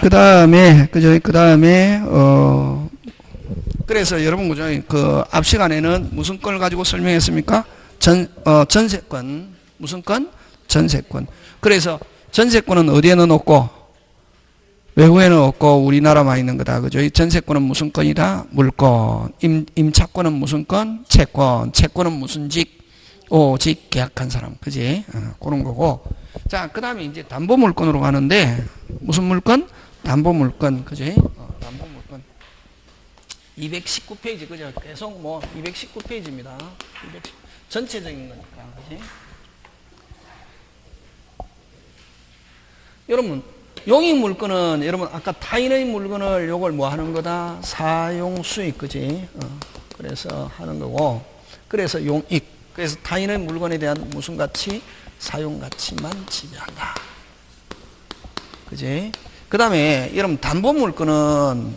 그 다음에, 그죠? 그 다음에, 그래서 여러분, 그죠? 그, 앞 시간에는 무슨 건을 가지고 설명했습니까? 전세권. 무슨 건? 전세권. 그래서 전세권은 어디에 넣어놓고, 외국에는 없고 우리나라만 있는 거다. 그죠? 이 전세권은 무슨 건이다? 물권. 임차권은 무슨 건? 채권. 채권은 무슨 직? 오직 계약한 사람. 그지? 그런 거고. 자, 그 다음에 이제 담보물권으로 가는데, 무슨 물권? 담보물권. 그지? 담보물권. 219페이지. 그죠? 계속 뭐, 219페이지입니다. 전체적인 거니까. 그지? 여러분, 용익 물건은 여러분 아까 타인의 물건을 요걸 뭐 하는 거다? 사용 수익. 그지? 그래서 하는 거고. 그래서 용익. 그래서 타인의 물건에 대한 무슨 가치? 사용 가치만 지배한다. 그지? 그 다음에 여러분 담보물건은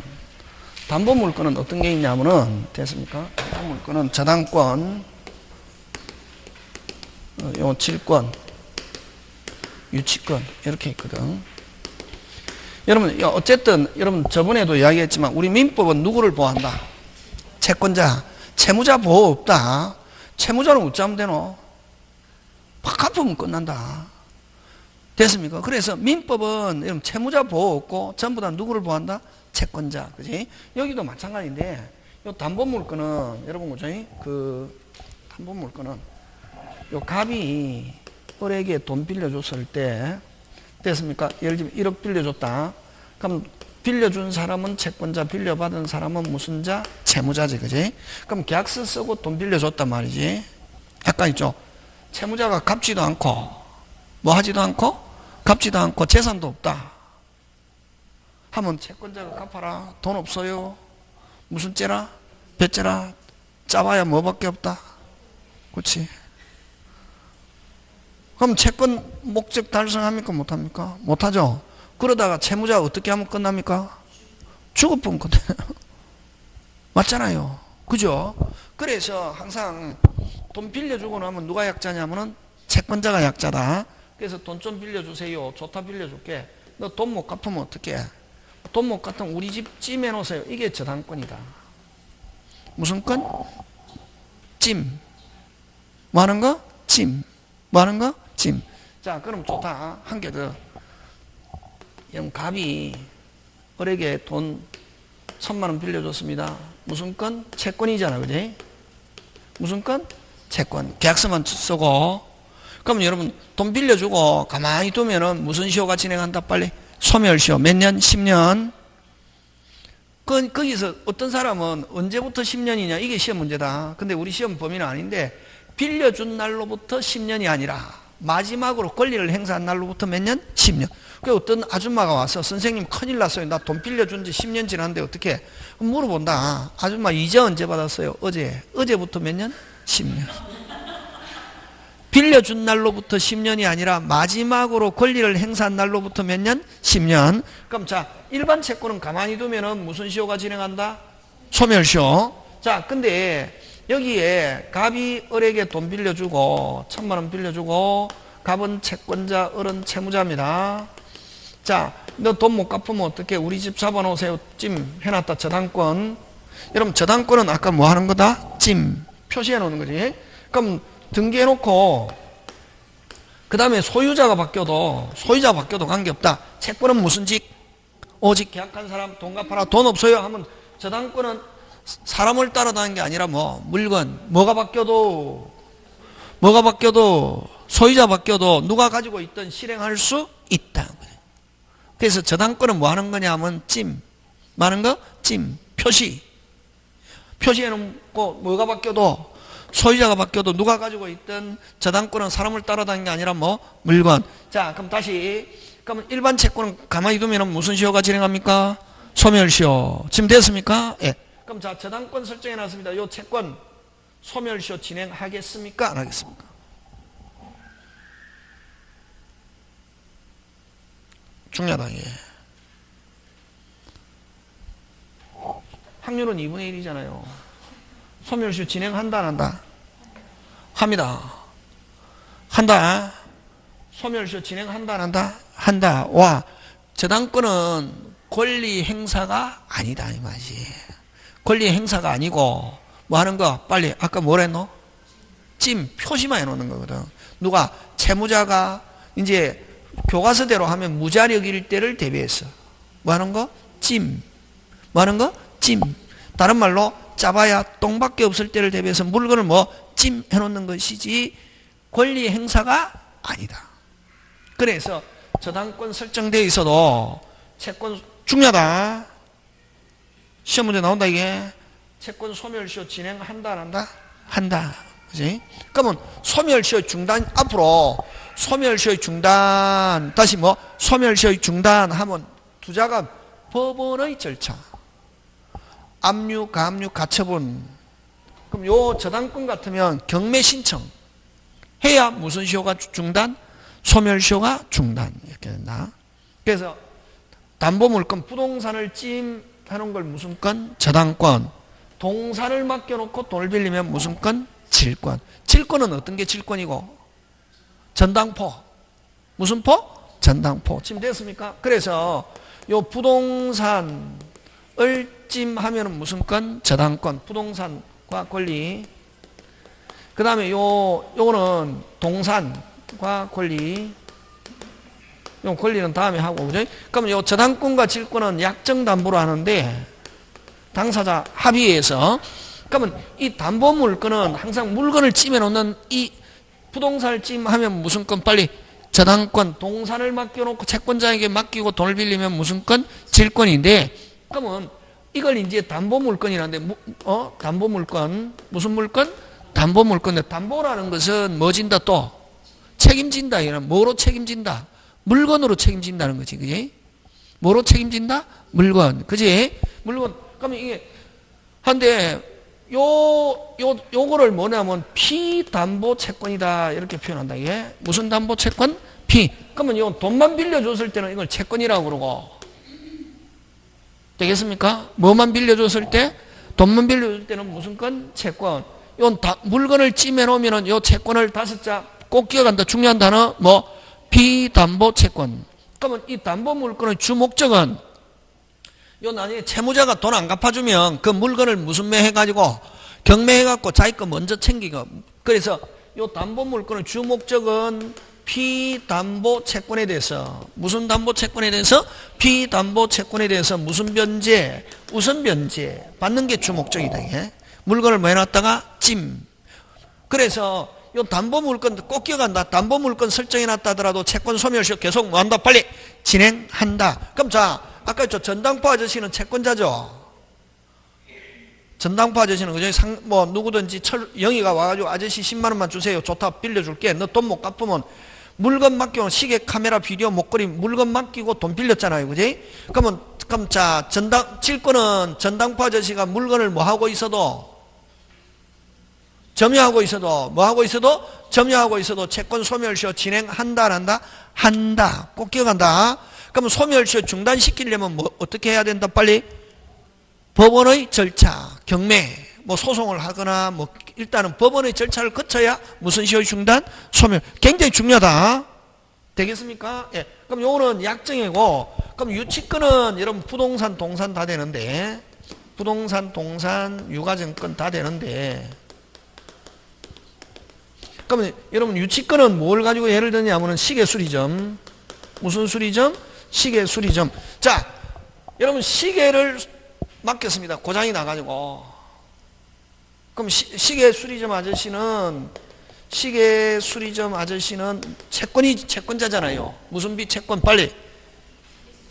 어떤 게 있냐면은 됐습니까? 담보물건은 저당권, 요 질권, 유치권 이렇게 있거든. 여러분 어쨌든 여러분 저번에도 이야기했지만 우리 민법은 누구를 보호한다? 채권자, 채무자 보호 없다. 채무자는 어쩌면 되노? 팍 갚으면 끝난다. 됐습니까? 그래서 민법은 여러분 채무자 보호 없고 전부 다 누구를 보호한다? 채권자. 그지? 여기도 마찬가지인데 요 담보물건은 여러분 그죠? 그 담보물건은 요 갑이 을에게 돈 빌려줬을 때 됐습니까? 예를 들면 1억 빌려줬다. 그럼 빌려준 사람은 채권자, 빌려받은 사람은 무슨 자? 채무자지. 그지? 그럼 계약서 쓰고 돈 빌려줬단 말이지. 아까 있죠? 채무자가 갚지도 않고 뭐 하지도 않고 갚지도 않고 재산도 없다 하면 채권자가 갚아라. 돈 없어요. 무슨 째라? 배째라. 짜봐야 뭐밖에 없다. 그렇지? 그럼 채권 목적 달성합니까? 못합니까? 못하죠. 그러다가 채무자 어떻게 하면 끝납니까? 죽어보면 끝나요. 맞잖아요. 그죠? 그래서 항상 돈 빌려주고 나면 누가 약자냐면은 채권자가 약자다. 그래서 돈 좀 빌려주세요. 좋다 빌려줄게. 너 돈 못 갚으면 어떡해? 돈 못 갚으면 우리 집 찜해 놓으세요. 이게 저당권이다. 무슨 건? 찜. 뭐 하는 거? 찜. 뭐 하는 거? 찜. 자, 그럼 좋다. 한 개 더. 갑이 을에게 돈 1,000만 원 빌려줬습니다. 무슨 건? 채권이잖아. 그지? 무슨 건? 채권. 계약서만 쓰고. 그럼 여러분 돈 빌려주고 가만히 두면은 무슨 시효가 진행한다? 빨리. 소멸시효. 몇 년? 10년. 거기서 어떤 사람은 언제부터 10년이냐? 이게 시험 문제다. 근데 우리 시험 범위는 아닌데 빌려준 날로부터 10년이 아니라 마지막으로 권리를 행사한 날로부터 몇 년? 10년. 그 어떤 아줌마가 와서 선생님 큰일 났어요. 나 돈 빌려준 지 10년 지났는데 어떻게? 물어본다. 아줌마 이자 언제 받았어요? 어제. 어제부터 몇 년? 10년. 빌려준 날로부터 10년이 아니라 마지막으로 권리를 행사한 날로부터 몇 년? 10년. 그럼 자, 일반 채권은 가만히 두면은 무슨 시효가 진행한다? 소멸시효. 자, 근데 여기에 갑이 을에게 돈 빌려주고 1,000만 원 빌려주고 갑은 채권자, 을은 채무자입니다. 자, 너 돈 못 갚으면 어떻게? 우리 집 잡아놓으세요. 찜 해놨다. 저당권. 여러분 저당권은 아까 뭐 하는 거다? 찜 표시해 놓는 거지. 그럼 등기해놓고 그 다음에 소유자가 바뀌어도 관계없다. 채권은 무슨 직? 오직 계약한 사람. 돈 갚아라. 돈 없어요 하면 저당권은 사람을 따라다니는 게 아니라 뭐 물건 뭐가 바뀌어도 소유자 바뀌어도 누가 가지고 있든 실행할 수 있다. 그래서 저당권은 뭐 하는 거냐 하면 찜 뭐 하는 거? 찜 표시해 놓고 뭐가 바뀌어도 소유자가 바뀌어도 누가 가지고 있든 저당권은 사람을 따라다니는 게 아니라 뭐 물건. 자, 그럼 다시 그러면 일반 채권은 가만히 두면 무슨 시효가 진행합니까? 소멸시효. 지금 됐습니까? 예. 그럼 자, 저당권 설정해 놨습니다. 요 채권 소멸시효 진행하겠습니까? 안 하겠습니까? 중요하다. 예. 확률은 2분의 1이잖아요. 소멸시효 진행한다 안 한다? 합니다. 한다. 소멸시효 진행한다 안 한다? 한다. 와, 저당권은 권리 행사가 아니다 이 말이지. 권리 행사가 아니고 뭐 하는 거 빨리 아까 뭐랬노? 찜 표시만 해놓는 거거든. 누가 채무자가 이제 교과서대로 하면 무자력일 때를 대비해서 뭐 하는 거? 찜. 뭐 하는 거? 찜. 다른 말로 짜봐야 똥밖에 없을 때를 대비해서 물건을 뭐 찜 해놓는 것이지 권리 행사가 아니다. 그래서 저당권 설정되어 있어도 채권 중요하다. 시험 문제 나온다 이게. 채권 소멸시효 진행한다 안 한다? 한다. 그지? 그러면 소멸시효 중단 앞으로 소멸시효 중단 다시 뭐 소멸시효 중단하면 투자가 법원의 절차. 압류, 가압류, 가처분. 그럼 요 저당권 같으면 경매 신청 해야 무슨 시효가 중단? 소멸시효가 중단 이렇게 된다. 그래서 담보물건 부동산을 찜하는 걸 무슨 건? 저당권. 동산을 맡겨놓고 돈을 빌리면 무슨 건? 질권. 질권은 어떤 게 질권이고? 전당포. 무슨 포? 전당포. 지금 됐습니까? 그래서 요 부동산을 찜하면 무슨 건? 저당권. 부동산과 권리. 그 다음에 요거는 동산과 권리. 요 권리는 다음에 하고, 그죠? 그러면 요 저당권과 질권은 약정담보로 하는데, 당사자 합의해서. 그러면 이 담보물건은 항상 물건을 찜해 놓는 이 부동산을 찜하면 무슨 건? 빨리 저당권, 동산을 맡겨놓고 채권자에게 맡기고 돈을 빌리면 무슨 건? 질권인데, 그러면 이걸 이제 담보물건이라는데, 담보물건, 무슨 물건? 담보물건인데, 담보라는 것은 뭐 진다 또? 책임진다. 이런 뭐로 책임진다? 물건으로 책임진다는 거지, 그지? 뭐로 책임진다? 물건, 그지? 물건. 그러면 이게 한데 요거를 뭐냐면 피담보 채권이다 이렇게 표현한다. 이게 무슨 담보 채권? 피. 그러면 요 돈만 빌려줬을 때는 이걸 채권이라고 그러고 되겠습니까? 뭐만 빌려줬을 때? 돈만 빌려줄 때는 무슨 건? 채권. 요 물건을 찜해 놓으면은 요 채권을 5자 꼭 기억한다. 중요한 단어 뭐 피담보 채권. 그러면 이 담보 물건의 주 목적은 요 나중에 채무자가 돈 안 갚아주면 그 물건을 무슨 매 해가지고 경매해갖고 자기 거 먼저 챙기고. 그래서 요 담보 물건의 주 목적은 피담보 채권에 대해서 무슨 담보 채권에 대해서? 피담보 채권에 대해서 무슨 변제? 우선 변제 받는 게 주 목적이다. 이게 물건을 뭐 해놨다가 찜. 그래서 요 담보 물건 꼭 기억한다. 담보 물건 설정해놨다 하더라도 채권 소멸시효 계속 뭐 한다? 빨리 진행한다. 그럼 자, 아까 저 전당포 아저씨는 채권자죠. 전당포 아저씨는 그죠? 뭐 누구든지 영희가 와가지고 아저씨 10만 원만 주세요. 좋다 빌려줄게. 너 돈 못 갚으면 물건 맡기고 시계, 카메라, 비디오, 목걸이 물건 맡기고 돈 빌렸잖아요, 그지? 그럼 자 질권은 전당포 아저씨가 물건을 뭐 하고 있어도 점유하고 있어도 뭐 하고 있어도 점유하고 있어도 채권 소멸시효 진행한다 안 한다? 한다. 꼭 기억한다. 그럼 소멸시효 중단시키려면 뭐 어떻게 해야 된다? 빨리 법원의 절차, 경매, 뭐 소송을 하거나 뭐 일단은 법원의 절차를 거쳐야 무슨 시효 중단? 소멸. 굉장히 중요하다. 되겠습니까? 예. 그럼 요거는 약정이고, 그럼 유치권은 여러분 부동산, 동산 다 되는데, 부동산, 동산, 유가증권 다 되는데, 그러면 여러분 유치권은 뭘 가지고 예를 드냐면은 시계 수리점. 무슨 수리점? 시계 수리점. 자, 여러분 시계를 맡겼습니다. 고장이 나가지고. 그럼 시계 수리점 아저씨는 채권자잖아요. 무슨 비? 채권. 빨리.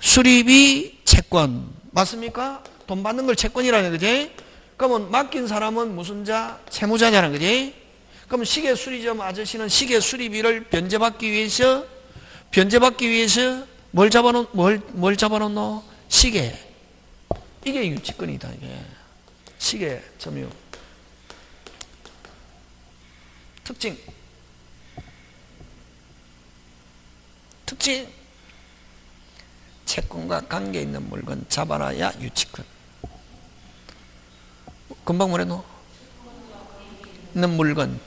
수리비 채권. 맞습니까? 돈 받는 걸 채권이라는 거지. 그러면 맡긴 사람은 무슨 자? 채무자냐는 거지. 그럼 시계 수리점 아저씨는 시계 수리비를 변제받기 위해서 뭘 잡아놓노? 시계. 이게 유치권이다, 이게. 시계 점유. 특징. 채권과 관계 있는 물건 잡아놔야 유치권. 금방 뭐랬노? 있는 물건을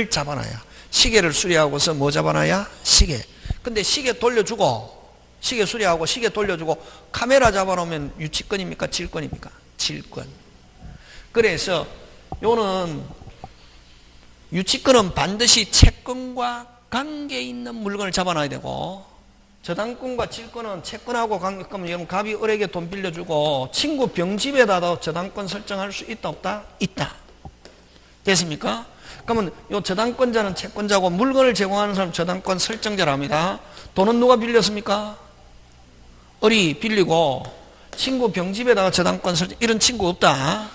잡아놔야. 시계를 수리하고서 뭐 잡아놔야? 시계. 근데 시계 돌려주고 시계 수리하고 시계 돌려주고 카메라 잡아놓으면 유치권입니까? 질권입니까? 질권. 그래서 요는 유치권은 반드시 채권과 관계 있는 물건을 잡아놔야 되고, 저당권과 질권은 채권하고 관계권, 여러분 갑이 을에게 돈 빌려주고 친구 병집에다도 저당권 설정할 수 있다 없다? 있다. 됐습니까? 그러면 요 저당권자는 채권자고 물건을 제공하는 사람 저당권 설정자랍니다. 돈은 누가 빌렸습니까? 을이 빌리고 친구 병집에다가 저당권 설정, 이런 친구 없다.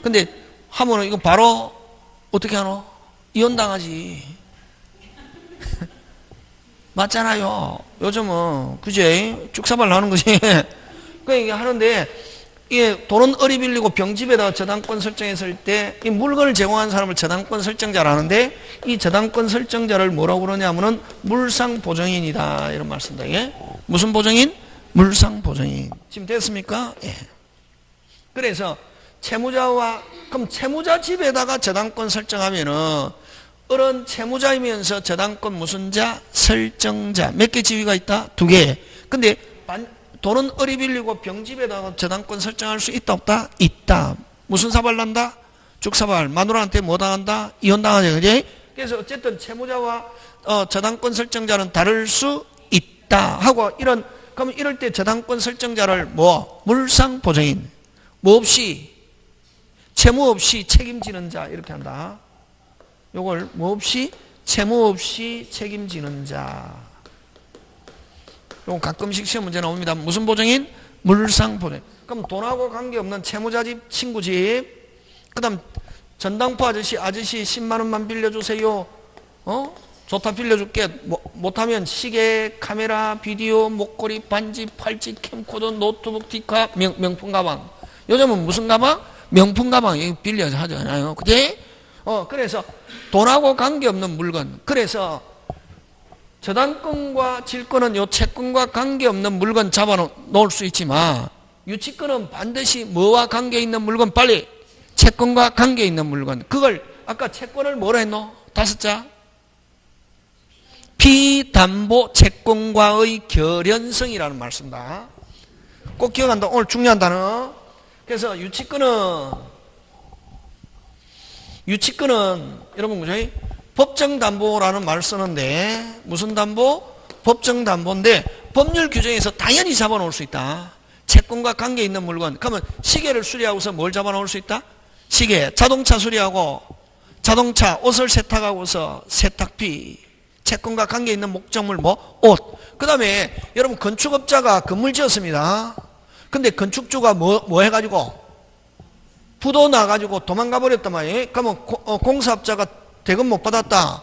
근데 하면은 이거 바로 어떻게 하노? 이혼당하지. 맞잖아요. 요즘은 그제 쭉사발 나는 거지. 그 얘기 하는데, 이게 돈은 을이 빌리고 병집에다가 저당권 설정했을 때 이 물건을 제공한 사람을 저당권 설정자라는데, 이 저당권 설정자를 뭐라고 그러냐면은 물상보증인이다 이런 말씀입니다. 이게 무슨 보증인? 물상보증인. 지금 됐습니까? 예. 그래서 채무자와, 그럼 채무자 집에다가 저당권 설정하면은 을은 채무자이면서 저당권 무슨 자? 설정자. 몇 개 지위가 있다? 2개. 근데 돈은 을이 빌리고 병집에다가 저당권 설정할 수 있다 없다? 있다. 무슨 사발 난다? 죽사발. 마누라한테 뭐 당한다? 이혼당하지. 그지? 그래서 어쨌든 채무자와 저당권 설정자는 다를 수 있다 하고, 그러면 이럴 때 저당권 설정자를 뭐? 물상보증인. 뭐 없이, 채무 없이 책임지는 자 이렇게 한다. 요걸 뭐 없이? 채무 없이 책임지는 자. 요건 가끔씩 시험 문제 나옵니다. 무슨 보증인? 물상보증인. 그럼 돈하고 관계없는 채무자 집, 친구 집, 그 다음 전당포 아저씨 10만 원만 빌려주세요. 좋다 빌려줄게. 못하면 시계, 카메라, 비디오, 목걸이, 반지, 팔찌, 캠코더, 노트북, 디카, 명품 가방. 요즘은 무슨 가방? 명품 가방. 이거 빌려서 하잖아요. 그지? 그래서 돈하고 관계없는 물건. 그래서 저당권과 질권은 요 채권과 관계없는 물건 잡아놓을 수 있지만, 유치권은 반드시 뭐와 관계있는 물건? 빨리! 채권과 관계있는 물건. 그걸 아까 채권을 뭐라 했노? 5자? 피담보 채권과의 결연성이라는 말씀이다. 꼭 기억한다. 오늘 중요한 단어. 그래서 유치권은 여러분 그죠? 법정담보라는 말을 쓰는데, 무슨 담보? 법정담보인데 법률 규정에서 당연히 잡아놓을 수 있다. 채권과 관계 있는 물건. 그러면 시계를 수리하고서 뭘 잡아놓을 수 있다? 시계. 자동차 수리하고 자동차 옷을 세탁하고서 세탁비. 채권과 관계 있는 목적물 뭐? 옷. 그 다음에 여러분 건축업자가 건물 지었습니다. 근데 건축주가 뭐 해가지고? 부도 나가지고 도망가 버렸단 말이에요. 그러면 공사업자가 대금 못 받았다.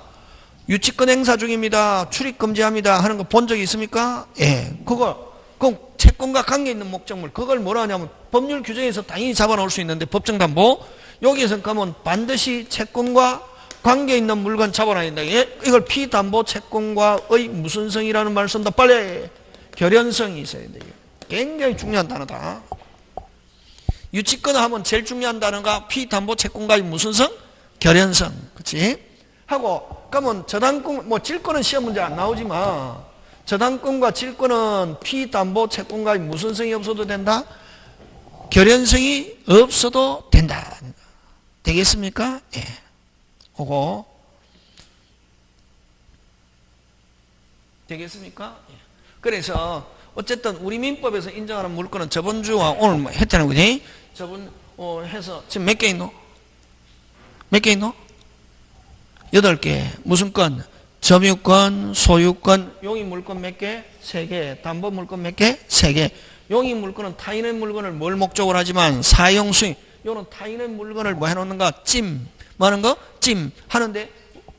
유치권 행사 중입니다. 출입 금지합니다. 하는 거 본 적이 있습니까? 예. 그럼 채권과 관계 있는 목적물. 그걸 뭐라 하냐면 법률 규정에서 당연히 잡아놓을 수 있는데 법정담보. 여기에서 가면 반드시 채권과 관계 있는 물건 잡아놔야 된다. 예? 이걸 피담보 채권과의 무슨성이라는 말을 쓴다. 빨리. 결연성이 있어야 돼요. 굉장히 중요한 단어다. 유치권 하면 제일 중요한 단어가 피담보 채권과의 무슨 성? 결연성. 그치? 하고, 그러면 저당권, 질권은 시험 문제 안 나오지만, 저당권과 질권은 피담보 채권과의 무슨 성이 없어도 된다? 결연성이 없어도 된다. 되겠습니까? 예. 그거. 되겠습니까? 예. 그래서, 어쨌든 우리 민법에서 인정하는 물건은 저번 주와 오늘 했잖아요. 그지? 저번 해서 지금 몇 개 있노? 몇 개 있노? 8개. 무슨 건? 점유권, 소유권, 용의 물건 몇 개? 3개. 담보 물건 몇 개? 3개. 용의 물건은 타인의 물건을 뭘 목적으로 하지만 사용 수익. 요는 타인의 물건을 뭐 해놓는가? 뭐 하는 거? 하는데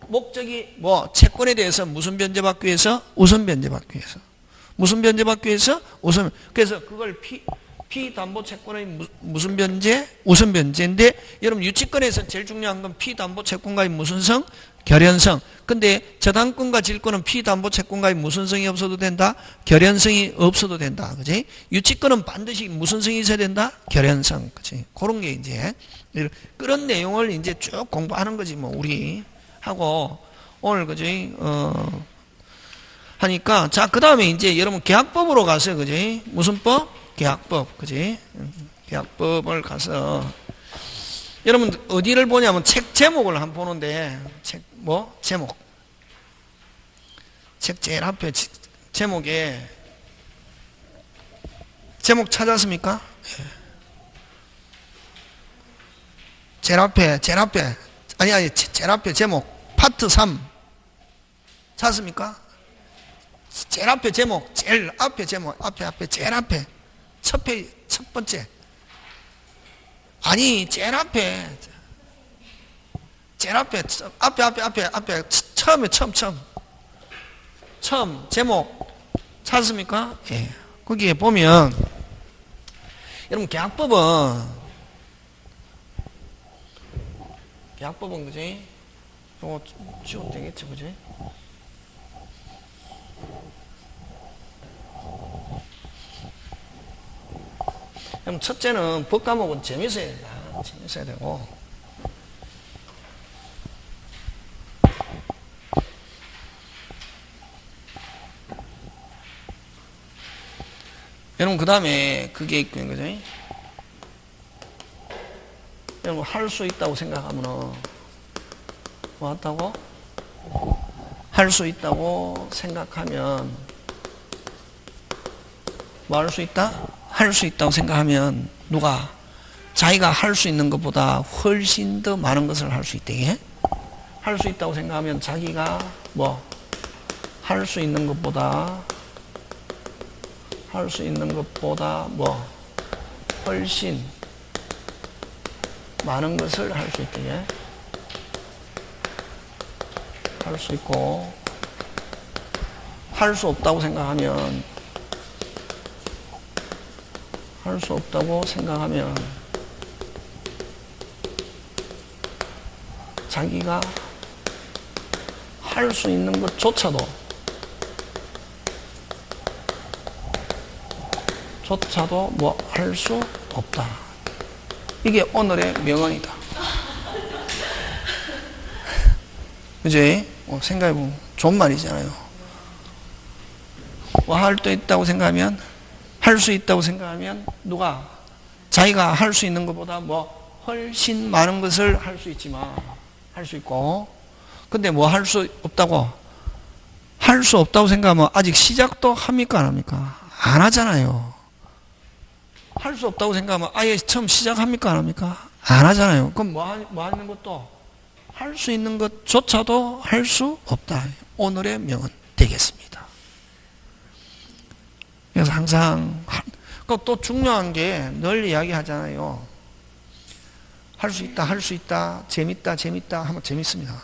목적이 채권에 대해서 무슨 변제받기 위해서? 우선 변제받기 위해서. 무슨 변제받기 위해서? 우선. 그래서 그걸 피담보 채권의 무슨 변제? 우선 변제인데, 여러분 유치권에서 제일 중요한 건 피담보 채권과의 무슨 성? 결연성. 근데 저당권과 질권은 피담보 채권과의 무슨 성이 없어도 된다? 결연성이 없어도 된다. 그지? 유치권은 반드시 무슨 성이 있어야 된다? 결연성. 그지? 그런 게 이제 그런 내용을 이제 쭉 공부하는 거지 우리 하고 오늘 그지? 하니까, 자, 그 다음에 이제 여러분 계약법으로 가서, 그지? 무슨 법? 계약법, 그지? 계약법을 가서, 여러분 어디를 보냐면 책 제목을 한번 보는데, 책, 뭐? 제목. 책 제일 앞에 제목에, 제목 찾았습니까? 제일 앞에, 제일 앞에 제목, 파트 3. 찾았습니까? 제일 앞에 제목, 제일 앞에 제목, 제일 앞에. 첫 페이지, 첫 번째. 아니, 제일 앞에, 처음에, 처음, 제목. 찾았습니까? 예. 거기에 보면, 여러분, 계약법은, 그지? 이거 지워도 되겠지, 그지? 그럼 첫째는 법 과목은 재밌어야 된다. 재밌어야 되고. 여러분, 그 다음에 그게 있고요, 그죠? 여러분, 할 수 있다고 생각하면은, 뭐 한다고? 할 수 있다고 생각하면, 뭐 할 수 있다? 할 수 있다고 생각하면, 누가? 자기가 할 수 있는 것보다 훨씬 더 많은 것을 할 수 있대. 할 수 있다고 생각하면 자기가 뭐? 할 수 있는 것보다 뭐? 훨씬 많은 것을 할 수 있대. 할 수 있고, 할 수 없다고 생각하면, 자기가 할 수 있는 것조차도 뭐 할 수 없다. 이게 오늘의 명언이다. 그지? 생각해보면 좋은 말이잖아요. 뭐 할 수 있다고 생각하면, 누가? 자기가 할 수 있는 것보다 뭐 훨씬 많은 것을 할 수 있지만, 할 수 있고, 근데 뭐 할 수 없다고? 할 수 없다고 생각하면 아직 시작도 합니까? 안 합니까? 안 하잖아요. 할 수 없다고 생각하면 아예 처음 시작합니까? 안 합니까? 안 하잖아요. 그럼 뭐 하는 것도? 할 수 있는 것조차도 할 수 없다. 오늘의 명언 되겠습니다. 그래서 항상, 또 중요한 게 늘 이야기하잖아요. 할 수 있다, 재밌다 하면 재밌습니다.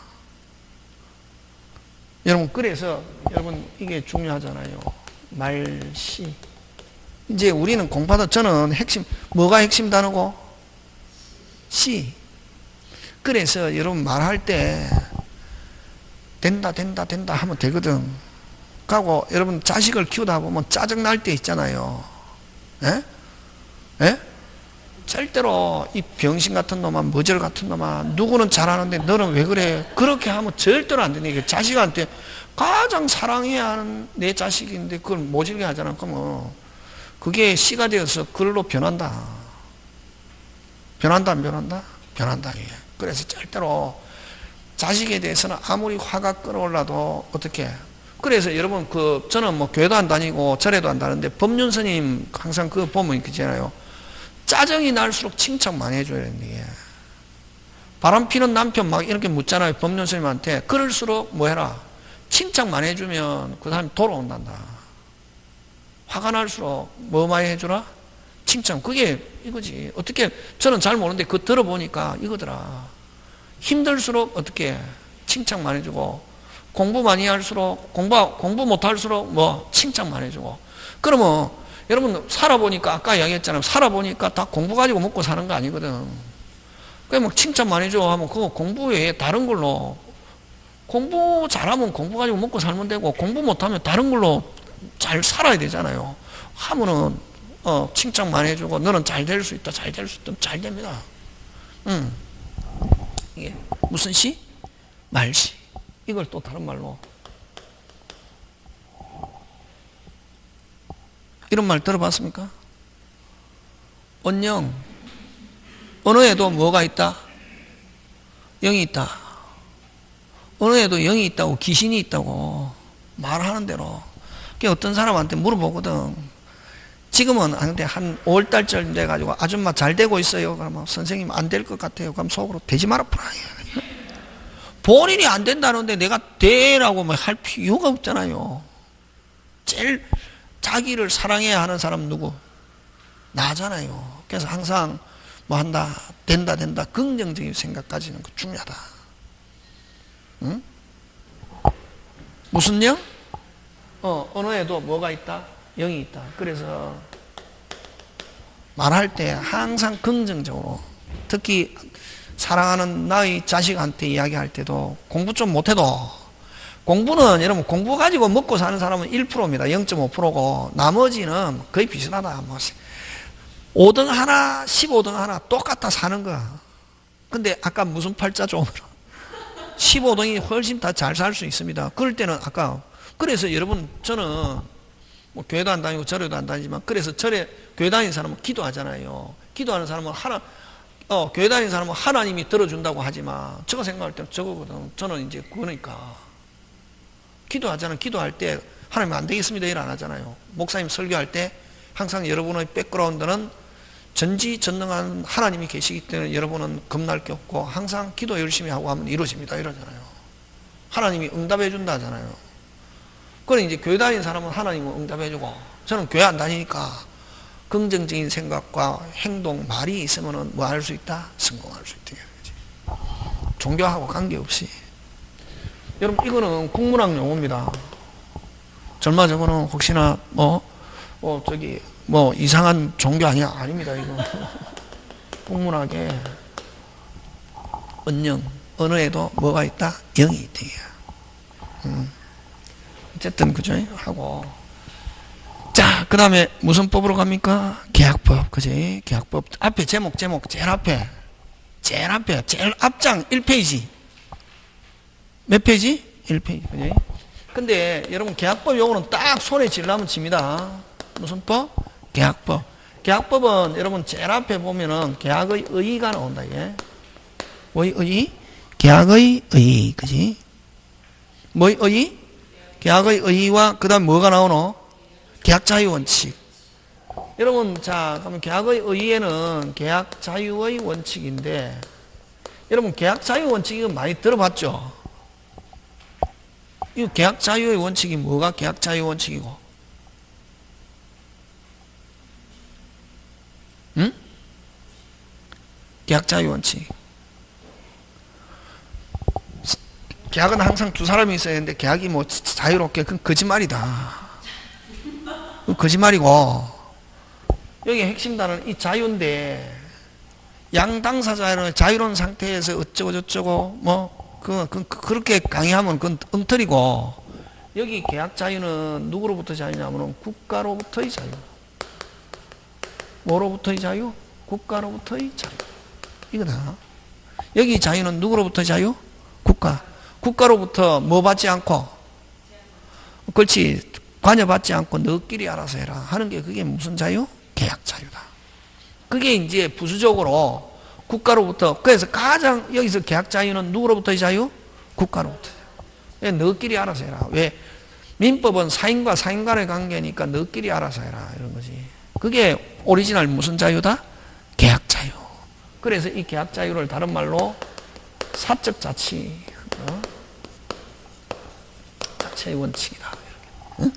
여러분, 그래서, 이게 중요하잖아요. 말씨. 이제 우리는 공부하다, 저는 뭐가 핵심 단어고? 씨. 그래서 여러분 말할 때, 된다 하면 되거든. 가고, 여러분 자식을 키우다 보면 짜증날 때 있잖아요. 예? 예? 절대로 이 병신 같은 놈아, 머절 같은 놈아, 누구는 잘하는데 너는 왜 그래? 그렇게 하면 절대로 안 되네. 자식한테 가장 사랑해야 하는 내 자식인데 그걸 모질게 하잖아. 그러면 그게 씨가 되어서 글로 변한다. 변한다, 안 변한다? 변한다. 그래서 절대로 자식에 대해서는 아무리 화가 끌어올라도 어떻게. 그래서 여러분, 저는 뭐 교회도 안 다니고 절에도 안 다니는데 법륜 스님 항상 그거 보면 있잖아요. 짜증이 날수록 칭찬 많이 해줘야 되는데, 바람 피는 남편 막 이렇게 묻잖아요. 법륜 스님한테. 그럴수록 뭐 해라? 칭찬 많이 해주면 그 사람이 돌아온단다. 화가 날수록 뭐 많이 해주라? 칭찬. 그게 이거지. 어떻게, 저는 잘 모르는데 그거 들어보니까 이거더라. 힘들수록 어떻게 칭찬 많이 해주고, 공부 많이 할수록, 공부 못할수록 뭐 칭찬 많이 해주고. 그러면 여러분 살아보니까, 아까 이야기했잖아요. 살아보니까 다 공부 가지고 먹고 사는 거 아니거든. 그래 뭐 칭찬 많이 줘 하면 그거 공부 외에 다른 걸로, 공부 잘하면 공부 가지고 먹고 살면 되고, 공부 못하면 다른 걸로 잘 살아야 되잖아요. 하면은 칭찬 많이 해주고, 너는 잘 될 수 있다, 잘 됩니다. 이게 무슨 시? 말시. 이걸 또 다른 말로 이런 말 들어봤습니까? 언영. 언어에도 뭐가 있다? 영이 있다. 언어에도 영이 있다고, 귀신이 있다고 말하는 대로. 어떤 사람한테 물어보거든. 지금은 근데 한 5월달쯤 돼가지고 아줌마 잘 되고 있어요. 그러면 선생님 안 될 것 같아요. 그럼 속으로 되지 마라. 본인이 안 된다는데 내가 되라고 할 필요가 없잖아요. 제일 자기를 사랑해야 하는 사람 누구? 나잖아요. 그래서 항상 뭐 한다, 된다, 긍정적인 생각 가지는 거 중요하다. 응? 무슨 영? 언어에도 뭐가 있다? 영이 있다. 그래서 말할 때 항상 긍정적으로, 특히 사랑하는 나의 자식한테 이야기할 때도 공부 좀 못해도, 공부는 여러분 공부 가지고 먹고 사는 사람은 1%입니다. 0.5%고 나머지는 거의 비슷하다. 뭐 5등 하나 15등 하나 똑같다 사는 거야. 근데 아까 무슨 팔자죠? 15등이 훨씬 더 잘 살 수 있습니다. 그럴 때는 아까, 그래서 여러분 저는 뭐 교회도 안 다니고 절에도 안 다니지만, 그래서 절에 교회 다니는 사람은 기도하잖아요. 기도하는 사람은 교회 다니는 사람은 하나님이 들어준다고 하지만, 제가 생각할 때는 저거거든. 저는 이제 그러니까 기도하잖아요. 기도할 때 하나님 안 되겠습니다 일 안 하잖아요. 목사님 설교할 때 항상 여러분의 백그라운드는 전지전능한 하나님이 계시기 때문에 여러분은 겁날 게 없고 항상 기도 열심히 하고 하면 이루어집니다 이러잖아요. 하나님이 응답해 준다 하잖아요. 그래 이제 교회 다니는 사람은 하나님은 응답해 주고, 저는 교회 안 다니니까 긍정적인 생각과 행동, 말이 있으면 뭐 할 수 있다? 성공할 수 있다. 종교하고 관계없이. 여러분 이거는 국문학 용어입니다. 절마 저거는 혹시나 이상한 종교 아니야? 아닙니다. 이거 국문학에 언영, 언어에도 뭐가 있다? 영이 있다. 어쨌든 그죠? 하고, 자, 그 다음에 무슨 법으로 갑니까? 계약법, 그지? 계약법 앞에 제목 제일 앞에 제일 앞장 1페이지. 몇 페이지? 1페이지, 그지? 근데 여러분 계약법 용어는 딱 손에 쥐려면 칩니다. 무슨 법? 계약법. 계약법은 여러분 제일 앞에 보면은 계약의 의의가 나온다. 예? 뭐의 의의? 계약의 의의, 그지? 뭐의 의의? 계약의 의의와 그 다음 뭐가 나오노? 계약 자유 원칙. 여러분, 자, 그러면 계약의 의의에는 계약 자유의 원칙인데, 여러분 계약 자유 원칙 이거 많이 들어봤죠? 이 계약 자유의 원칙이 뭐가 계약 자유 원칙이고? 응? 계약 자유 원칙. 계약은 항상 두 사람이 있어야 되는데 계약이 뭐 자유롭게, 그건 거짓말이다. 그건 거짓말이고, 여기 핵심 단어는 이 자유인데, 양 당사자의 자유로운 상태에서 어쩌고 저쩌고 그렇게 강의하면 그건 엉터리고, 여기 계약 자유는 누구로부터 자유냐면 국가로부터의 자유. 뭐로부터의 자유? 국가로부터의 자유. 이거다. 여기 자유는 누구로부터의 자유? 국가로부터 뭐 받지 않고, 그렇지, 관여받지 않고 너끼리 알아서 해라 하는 게, 그게 무슨 자유? 계약 자유다. 그게 이제 부수적으로 국가로부터, 그래서 가장 여기서 계약 자유는 누구로부터의 자유? 국가로부터. 너끼리 알아서 해라. 왜? 민법은 사인과 사인 간의 관계니까 너끼리 알아서 해라 이런 거지. 그게 오리지널 무슨 자유다? 계약 자유. 그래서 이 계약 자유를 다른 말로 사적 자치, 자체의 원칙이다. 응?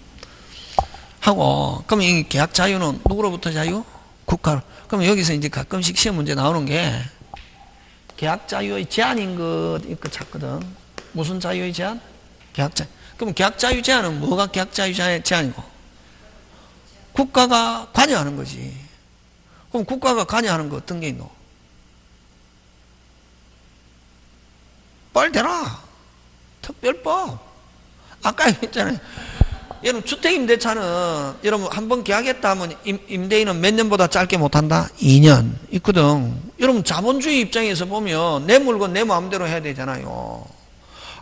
하고, 그럼 이 계약 자유는 누구로부터 자유? 국가로. 그럼 여기서 이제 가끔씩 시험 문제 나오는 게 계약 자유의 제한인 것 이거 찾거든. 무슨 자유의 제한? 계약 자유. 그럼 계약 자유 제한은 뭐가 계약 자유 제한이고? 국가가 관여하는 거지. 그럼 국가가 관여하는 거 어떤 게 있노? 빨리 대라. 특별법. 아까 했잖아요. 여러분 주택임대차는 여러분 한번 계약했다 하면 임대인은 몇 년보다 짧게 못한다? 2년 있거든. 여러분 자본주의 입장에서 보면 내 물건 내 마음대로 해야 되잖아요.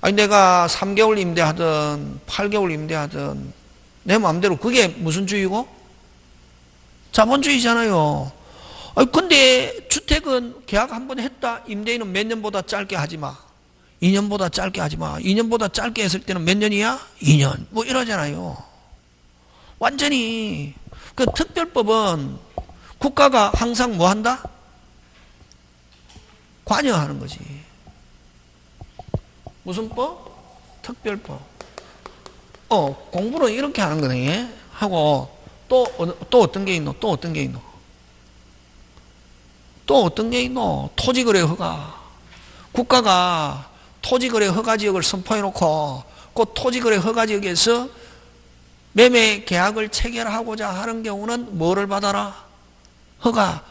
아니 내가 3개월 임대하든 8개월 임대하든 내 마음대로, 그게 무슨 주의고? 자본주의잖아요. 근데 주택은 계약 한 번 했다. 임대인은 몇 년보다 짧게 하지 마. 2년보다 짧게 하지 마. 2년보다 짧게 했을 때는 몇 년이야? 2년. 뭐 이러잖아요. 완전히. 그 특별법은 국가가 항상 뭐 한다? 관여하는 거지. 무슨 법? 특별법. 공부는 이렇게 하는 거네. 하고, 또 어떤 게 있노? 또 어떤 게 있노? 또 어떤 게 있노? 토지거래 허가. 국가가 토지거래 허가지역을 선포해놓고 그 토지거래 허가지역에서 매매 계약을 체결하고자 하는 경우는 뭐를 받아라? 허가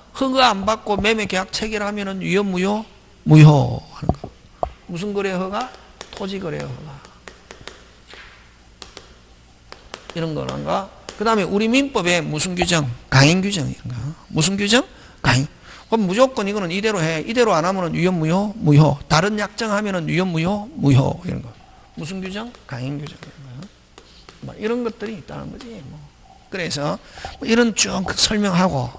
안 받고 매매 계약 체결하면은 위헌 무효? 무효 하는 거. 무슨 거래 허가? 토지거래 허가. 이런 거란가? 그 다음에 우리 민법에 무슨 규정? 강행 규정 이런 거. 무슨 규정? 강행. 그럼 무조건 이거는 이대로 해. 이대로 안 하면은 위헌 무효? 무효. 다른 약정하면은 위헌 무효? 무효. 이런 거. 무슨 규정? 강행 규정. 뭐 이런 것들이 있다는 거지. 뭐. 그래서 뭐 이런 쭉 설명하고,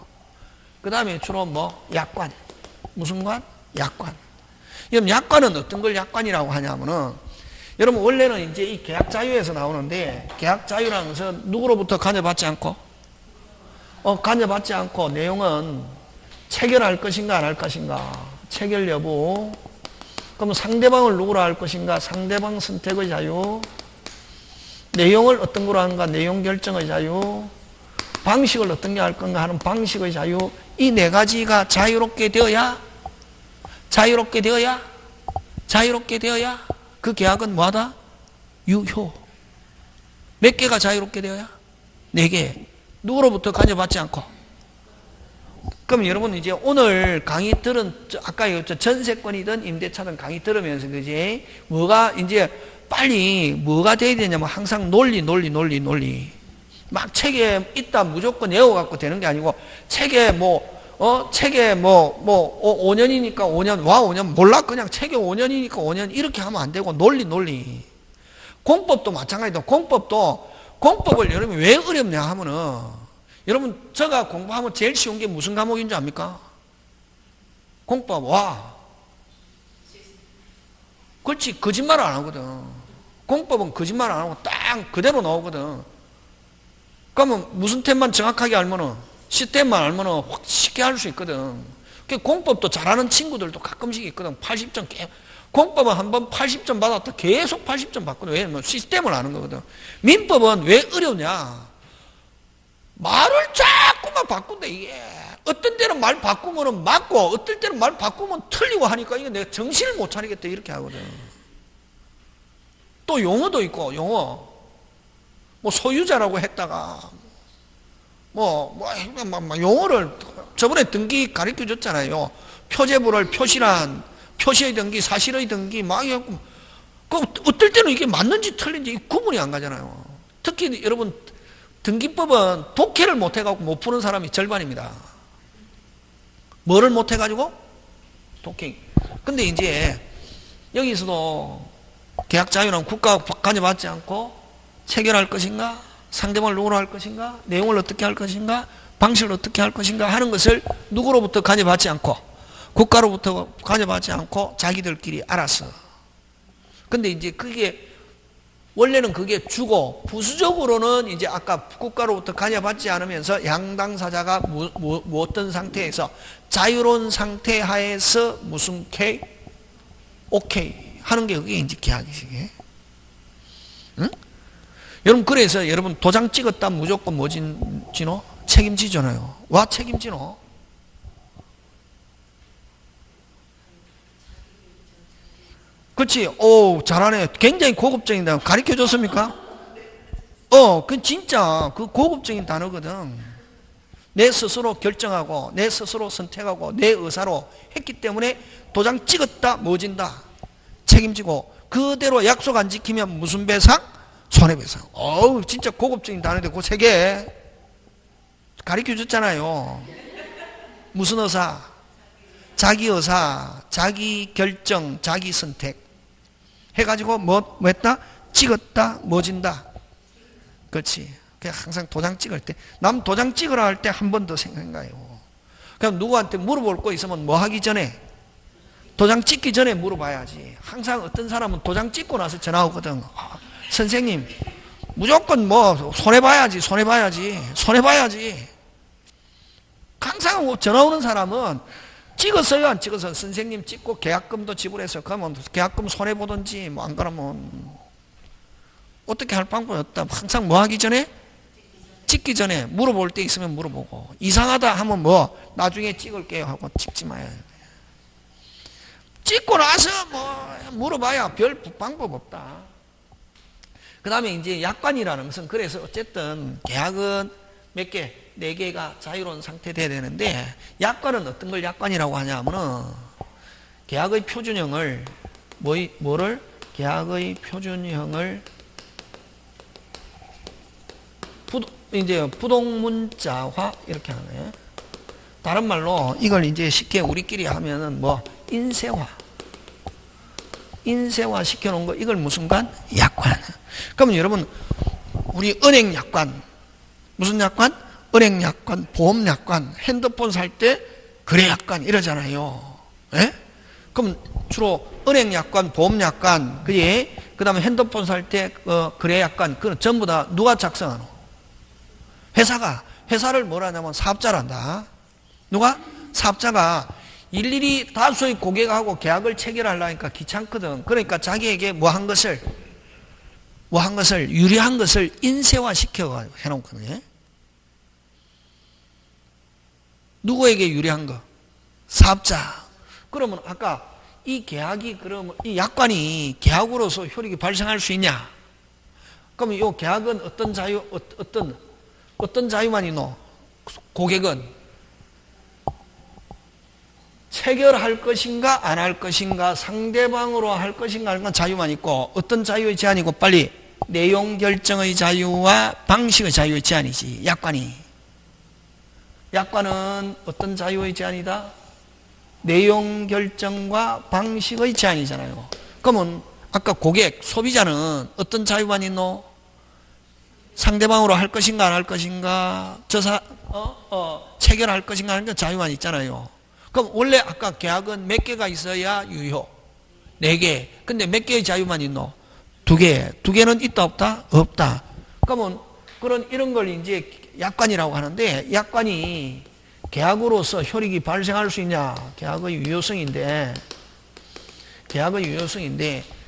그 다음에 주로 뭐 약관. 무슨 관? 약관. 그럼 약관은 어떤 걸 약관이라고 하냐면은, 여러분 원래는 이제 이 계약 자유에서 나오는데, 계약 자유라는 것은 누구로부터 관여받지 않고, 관여받지 않고 내용은 체결할 것인가 안 할 것인가, 체결 여부. 그럼 상대방을 누구로 할 것인가, 상대방 선택의 자유. 내용을 어떤 거로 하는가, 내용 결정의 자유. 방식을 어떤 게 할 건가 하는 방식의 자유. 이 네 가지가 자유롭게 되어야 그 계약은 뭐하다? 유효. 몇 개가 자유롭게 되어야? 4개. 누구로부터 관여받지 않고. 그럼 여러분 이제 오늘 강의 들은, 아까 전세권이든 임대차든 강의 들으면서, 그지? 뭐가 이제 빨리 뭐가 돼야 되냐면 항상 논리. 막 책에 있다 무조건 외워갖고 되는 게 아니고, 책에 책에 5년이니까 5년, 5년, 몰라. 그냥 책에 5년이니까 5년, 이렇게 하면 안 되고, 논리. 공법도 마찬가지다. 공법을 여러분 왜 어렵냐 하면은, 여러분 제가 공부하면 제일 쉬운 게 무슨 과목인 줄 압니까? 공법. 그렇지. 거짓말 안 하거든. 공법은 거짓말 안 하고 딱 그대로 나오거든. 그러면 무슨 템만 정확하게 알면은, 시스템만 알면은 확 쉽게 할 수 있거든. 공법도 잘하는 친구들도 가끔씩 있거든. 80점. 공법은 한번 80점 받았다 계속 80점 받거든. 왜냐면 시스템을 아는 거거든. 민법은 왜 어려우냐? 말을 자꾸만 바꾼다, 이게. 어떤 때는 말 바꾸면 맞고, 어떨 때는 말 바꾸면 틀리고 하니까, 이거 내가 정신을 못 차리겠다, 이렇게 하거든. 또 용어도 있고, 용어. 뭐 소유자라고 했다가, 용어를 저번에 등기 가르쳐 줬잖아요. 표제부를 표시란, 표시의 등기, 사실의 등기, 어떨 때는 이게 맞는지 틀린지 구분이 안 가잖아요. 특히 여러분, 등기법은 독해를 못해가지고 못 푸는 사람이 절반입니다. 뭐를 못해가지고? 독해. 근데 이제 여기서도 계약 자유는 국가 관여받지 않고 체결할 것인가, 상대방을 누구로 할 것인가, 내용을 어떻게 할 것인가, 방식을 어떻게 할 것인가 하는 것을 누구로부터 관여받지 않고, 국가로부터 관여받지 않고 자기들끼리 알아서. 근데 이제 그게 원래는 그게 주고, 부수적으로는 이제 아까 국가로부터 관여받지 않으면서 양당사자가 어떤 상태에서, 자유로운 상태 하에서 무슨 K? 오케이 하는 게 그게 이제 계약이지. 응? 여러분, 그래서 여러분 도장 찍었다 무조건 뭐지노? 책임지잖아요. 와, 책임지노? 그렇지. 오, 잘하네. 굉장히 고급적인 단어. 가르쳐 줬습니까? 그 진짜 그 고급적인 단어거든. 내 스스로 결정하고, 내 스스로 선택하고, 내 의사로 했기 때문에 도장 찍었다, 뭐진다. 책임지고, 그대로 약속 안 지키면 무슨 배상? 손해배상. 어우, 진짜 고급적인 단어인데, 그 세 개 가르쳐 줬잖아요. 무슨 의사? 자기 의사, 자기 결정, 자기 선택. 해가지고 뭐 했다? 찍었다, 뭐진다. 그렇지. 그냥 항상 도장 찍을 때, 남 도장 찍으라 할 때 한 번 더 생각해요. 그럼 누구한테 물어볼 거 있으면 뭐 하기 전에? 도장 찍기 전에 물어봐야지. 항상 어떤 사람은 도장 찍고 나서 전화 오거든. 선생님, 무조건 뭐 손해봐야지. 항상 전화 오는 사람은 찍었어요, 안 찍어서? 선생님 찍고 계약금도 지불해서 그러면 계약금 손해보든지 뭐 안 그러면 어떻게 할 방법이 없다. 항상 뭐 하기 전에? 찍기 전에 물어볼 때 있으면 물어보고, 이상하다 하면 뭐 나중에 찍을게요 하고 찍지 마요. 찍고 나서 뭐 물어봐야 별 방법 없다. 그 다음에 이제 약관이라는 것은, 그래서 어쨌든 계약은 몇 개? 4개가 자유로운 상태 돼야 되는데, 약관은 어떤 걸 약관이라고 하냐면은 계약의 표준형을 뭐를? 계약의 표준형을 이제 부동문자화 이렇게 하네. 다른 말로 이걸 이제 쉽게 우리끼리 하면은 뭐 인쇄화 시켜놓은 거, 이걸 무슨 관? 약관. 그러면 여러분, 우리 은행 약관, 무슨 약관? 은행 약관, 보험 약관, 핸드폰 살 때 거래 약관 이러잖아요. 예? 그럼 주로 은행 약관, 보험 약관, 그지? 그 다음에 핸드폰 살 때 거래 약관, 그건 전부 다 누가 작성하노? 회사를 뭐라냐면 사업자란다. 누가? 사업자가 일일이 다수의 고객하고 계약을 체결하려니까 귀찮거든. 그러니까 자기에게 뭐 한 것을 유리한 것을 인쇄화 시켜 해놓거든요. 누구에게 유리한 거? 사업자. 그러면 아까 이 계약이, 그러면 이 약관이 계약으로서 효력이 발생할 수 있냐? 그러면 이 계약은 어떤 자유만 있노? 고객은 체결할 것인가 안 할 것인가, 상대방으로 할 것인가 하는 건 자유만 있고, 어떤 자유의 제한이고? 빨리 내용 결정의 자유와 방식의 자유의 제한이지. 약관은 어떤 자유의 제한이다? 내용 결정과 방식의 제한이잖아요. 그러면 아까 고객, 소비자는 어떤 자유만 있노? 상대방으로 할 것인가 안 할 것인가, 체결할 것인가 하는 건 자유만 있잖아요. 그럼 원래 아까 계약은 몇 개가 있어야 유효? 4개. 근데 몇 개의 자유만 있노? 2개. 2개는 있다 없다? 없다. 그러면 이런 걸 이제 약관이라고 하는데, 약관이 계약으로서 효력이 발생할 수 있냐? 계약의 유효성인데,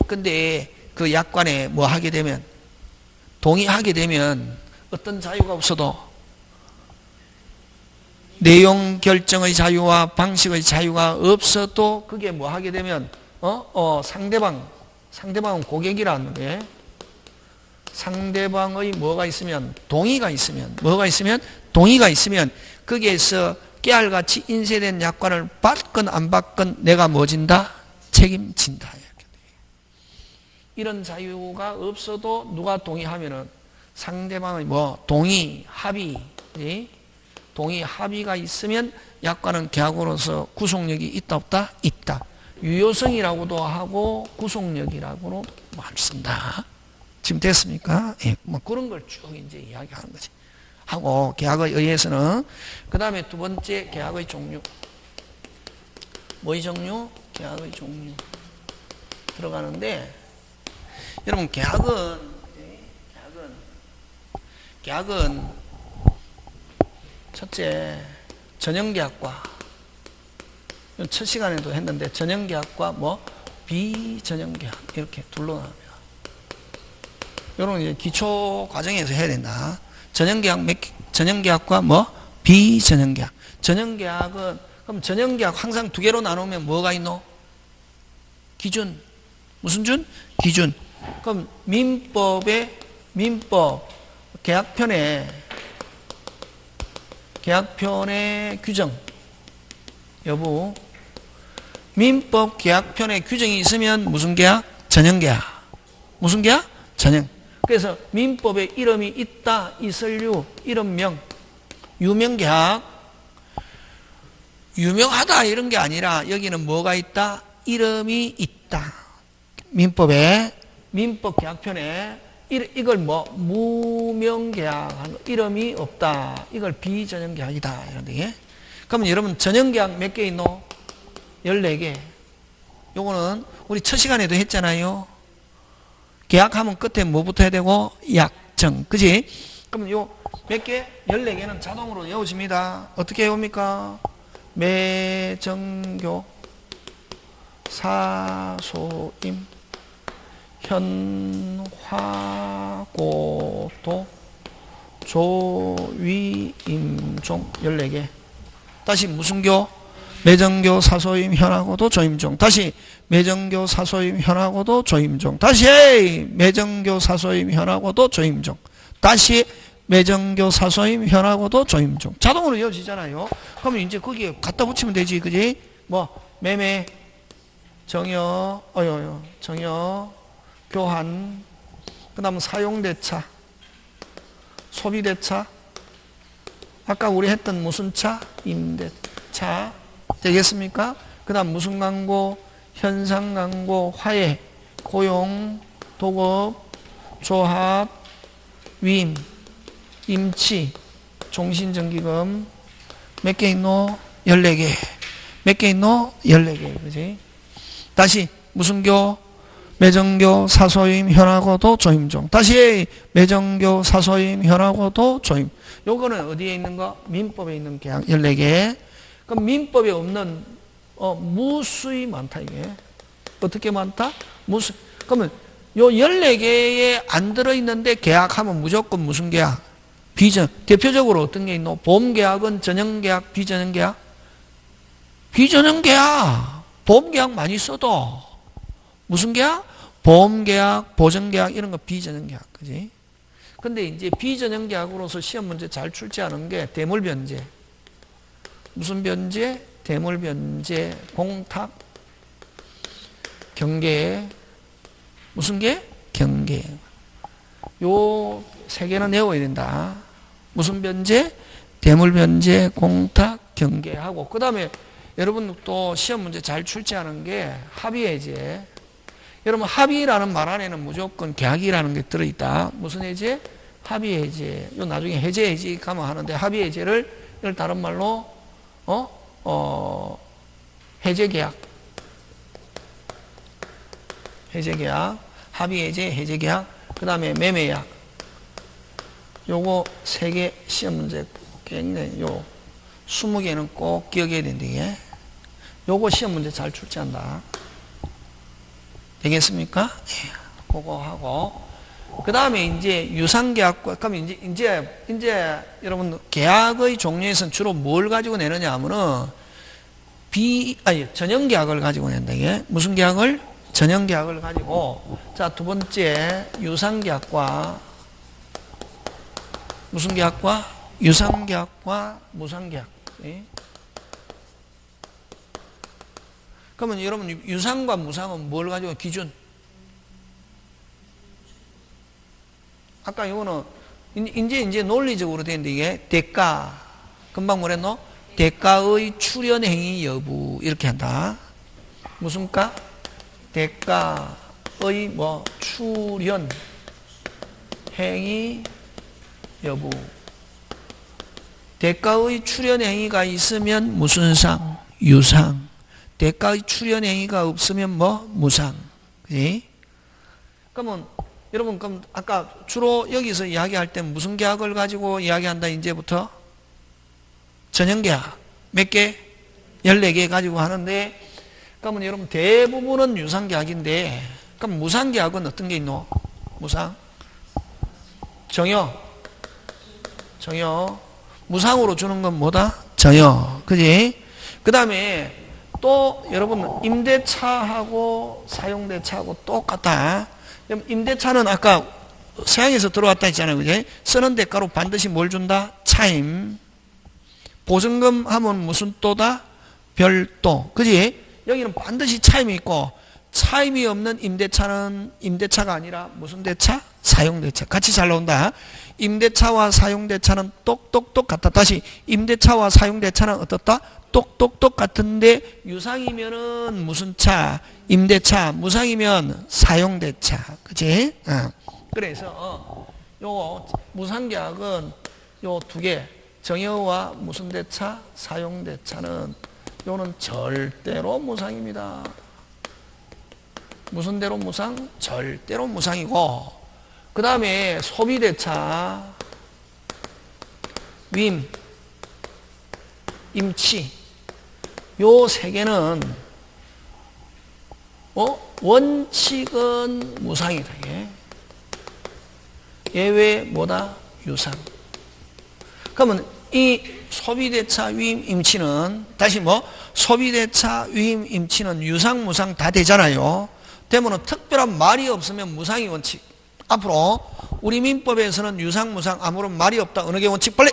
근데 그 약관에 뭐 하게 되면, 동의하게 되면 어떤 자유가 없어도 내용 결정의 자유와 방식의 자유가 없어도, 그게 뭐 하게 되면 상대방은 고객이라는 게, 상대방의 뭐가 있으면, 동의가 있으면 거기에서 깨알같이 인쇄된 약관을 받건 안 받건 내가 뭐 진다? 책임진다. 이런 자유가 없어도 누가 동의하면은 상대방의 동의, 합의가 있으면 약관은 계약으로서 구속력이 있다 없다? 있다. 유효성이라고도 하고 구속력이라고도 말씀다. 지금 됐습니까? 예, 그런 걸 쭉 이제 이야기하는 거지. 하고 계약에 의해서는, 그 다음에 두 번째 계약의 종류. 뭐의 종류? 계약의 종류 들어가는데, 여러분 계약은 첫째 전형계약과, 첫 시간에도 했는데 전형계약과 비전형계약 이렇게 둘로 나옵니다. 이런 기초 과정에서 해야 된다. 전형계약과 비전형계약. 전형계약은, 그럼 전형계약 항상 2개로 나누면 뭐가 있노? 기준. 무슨 준? 기준. 그럼 민법 계약편의 규정 여부. 민법 계약편의 규정이 있으면 무슨 계약? 전형계약. 무슨 계약? 전형. 그래서 민법에 이름이 있다, 이설유, 이름명, 유명계약. 유명하다 이런 게 아니라 여기는 뭐가 있다? 이름이 있다. 민법 계약편에 이걸 뭐 무명계약 이름이 없다. 이걸 비전형계약이다. 이런데 그러면 여러분 전형계약 몇 개 있노? 14개. 요거는 우리 첫 시간에도 했잖아요. 계약하면 끝에 뭐 붙어야 되고? 약정. 그지? 그럼 요 몇 개? 14개는 자동으로 외워집니다. 어떻게 외웁니까? 매정교, 사소임, 현화고도, 조위임종 14개. 다시 무슨 교? 매정교, 사소임, 현화고도, 조임종. 다시 매정교, 사소임, 현화고도, 조임종. 다시 매정교, 사소임, 현화고도, 조임종. 다시 매정교, 사소임, 현화고도, 조임종. 자동으로 이어지잖아요. 그러면 이제 거기에 갖다 붙이면 되지, 그지? 뭐 매매, 정여, 정여, 교환, 그 다음 사용대차, 소비대차, 아까 우리 했던 무슨 차? 임대차. 되겠습니까? 그 다음 무슨 광고? 현상 광고, 화해, 고용, 도급, 조합, 위임, 임치, 종신정기금. 몇 개 있노? 14개. 몇 개 있노? 14개. 그지? 다시 무슨 교? 매정교, 사소임, 현화고도, 조임종. 다시 매정교, 사소임, 현화고도, 조임. 요거는 어디에 있는 거? 민법에 있는 계약 14개. 그럼 민법에 없는 무수히 많다 이게. 어떻게 많다? 무수. 그러면 요 14개에 안 들어있는데 계약하면 무조건 무슨 계약? 비전. 대표적으로 어떤 게 있노? 보험계약은 전형계약, 비전형계약? 비전형계약. 보험계약 많이 써도 무슨 계약? 보험계약, 보전계약 이런 거 비전형계약. 그지? 근데 이제 비전형계약으로서 시험 문제 잘 출제하는 게 대물변제. 무슨 변제? 대물변제, 공탁, 경계. 무슨 계? 경계. 요 세 개는 외워야 된다. 무슨 변제? 대물변제, 공탁, 경계하고 그 다음에 여러분 또 시험 문제 잘 출제하는 게 합의해제. 여러분 합의라는 말 안에는 무조건 계약이라는 게 들어있다. 무슨 해제? 합의해제. 요 나중에 해제해지 가면 하는데 합의해제를 이걸 다른 말로 해제계약. 해제계약, 합의해제, 해제계약, 그 다음에 매매약. 요거 3개 시험 문제 굉장히 요 20개는 꼭 기억해야 된대. 요거 시험 문제 잘 출제한다. 되겠습니까? 예, 그거 하고. 그 다음에 이제 유상계약과, 그럼 이제 여러분 계약의 종류에서는 주로 뭘 가지고 내느냐 하면은 전형계약을 가지고 낸다. 이게 무슨 계약을? 전형계약을 가지고. 자, 두 번째 유상계약과 무슨 계약과? 유상계약과 무상계약. 예? 그러면 여러분 유상과 무상은 뭘 가지고 기준? 아까 이거는 이제 논리적으로 되는데 이게 대가. 금방 뭐랬노? 대가의 출연행위 여부 이렇게 한다. 무슨 가? 대가의 뭐 출연행위 여부. 대가의 출연행위가 있으면 무슨 상? 유상. 대가의 출연행위가 없으면 뭐? 무상. 그지? 그러면 여러분 그럼 아까 주로 여기서 이야기할 때 무슨 계약을 가지고 이야기한다 이제부터? 전형계약. 몇 개? 14개 가지고 하는데 그러면 여러분 대부분은 유상계약인데 그럼 무상계약은 어떤 게 있노? 무상? 정여. 무상으로 주는 건 뭐다? 정여. 그지? 그 다음에 또 여러분 임대차하고 사용대차하고 똑같다. 임대차는 아까 서양에서 들어왔다 했잖아요. 그지? 쓰는 대가로 반드시 뭘 준다? 차임. 보증금 하면 무슨 또다? 별도. 그지? 여기는 반드시 차임이 있고 차임이 없는 임대차는 임대차가 아니라 무슨 대차? 사용대차. 같이 잘 나온다. 임대차와 사용대차는 똑똑똑 같다. 다시 임대차와 사용대차는 어떻다? 똑똑똑 같은데 유상이면은 무슨 차? 임대차. 무상이면 사용대차. 그치? 그래서 요 무상계약은 요 두 개, 정여와 무슨대차, 사용대차는 요는 절대로 무상입니다. 무슨 대로 무상? 절대로 무상이고, 그 다음에 소비대차, 윈, 임치, 요 세 개는 원칙은 무상이다. 예외 뭐다? 유상. 그러면 이 소비대차, 위임, 임치는 다시 소비대차, 위임, 임치는 유상, 무상 다 되잖아요. 되면은 특별한 말이 없으면 무상이 원칙. 앞으로 우리 민법에서는 유상, 무상 아무런 말이 없다. 어느 게 원칙? 빨리.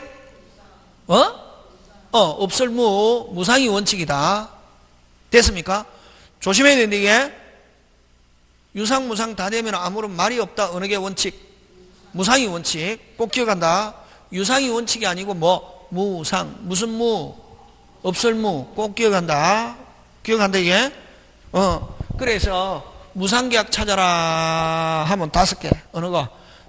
없을 무상이 원칙이다. 됐습니까? 조심해야 되는데 이게 유상, 무상 다 되면 아무런 말이 없다. 어느 게 원칙? 무상이 원칙. 꼭 기억한다. 유상이 원칙이 아니고 무상. 무슨 없을 꼭 기억한다. 기억한다 이게? 그래서 무상계약 찾아라 하면 5개. 어느 거?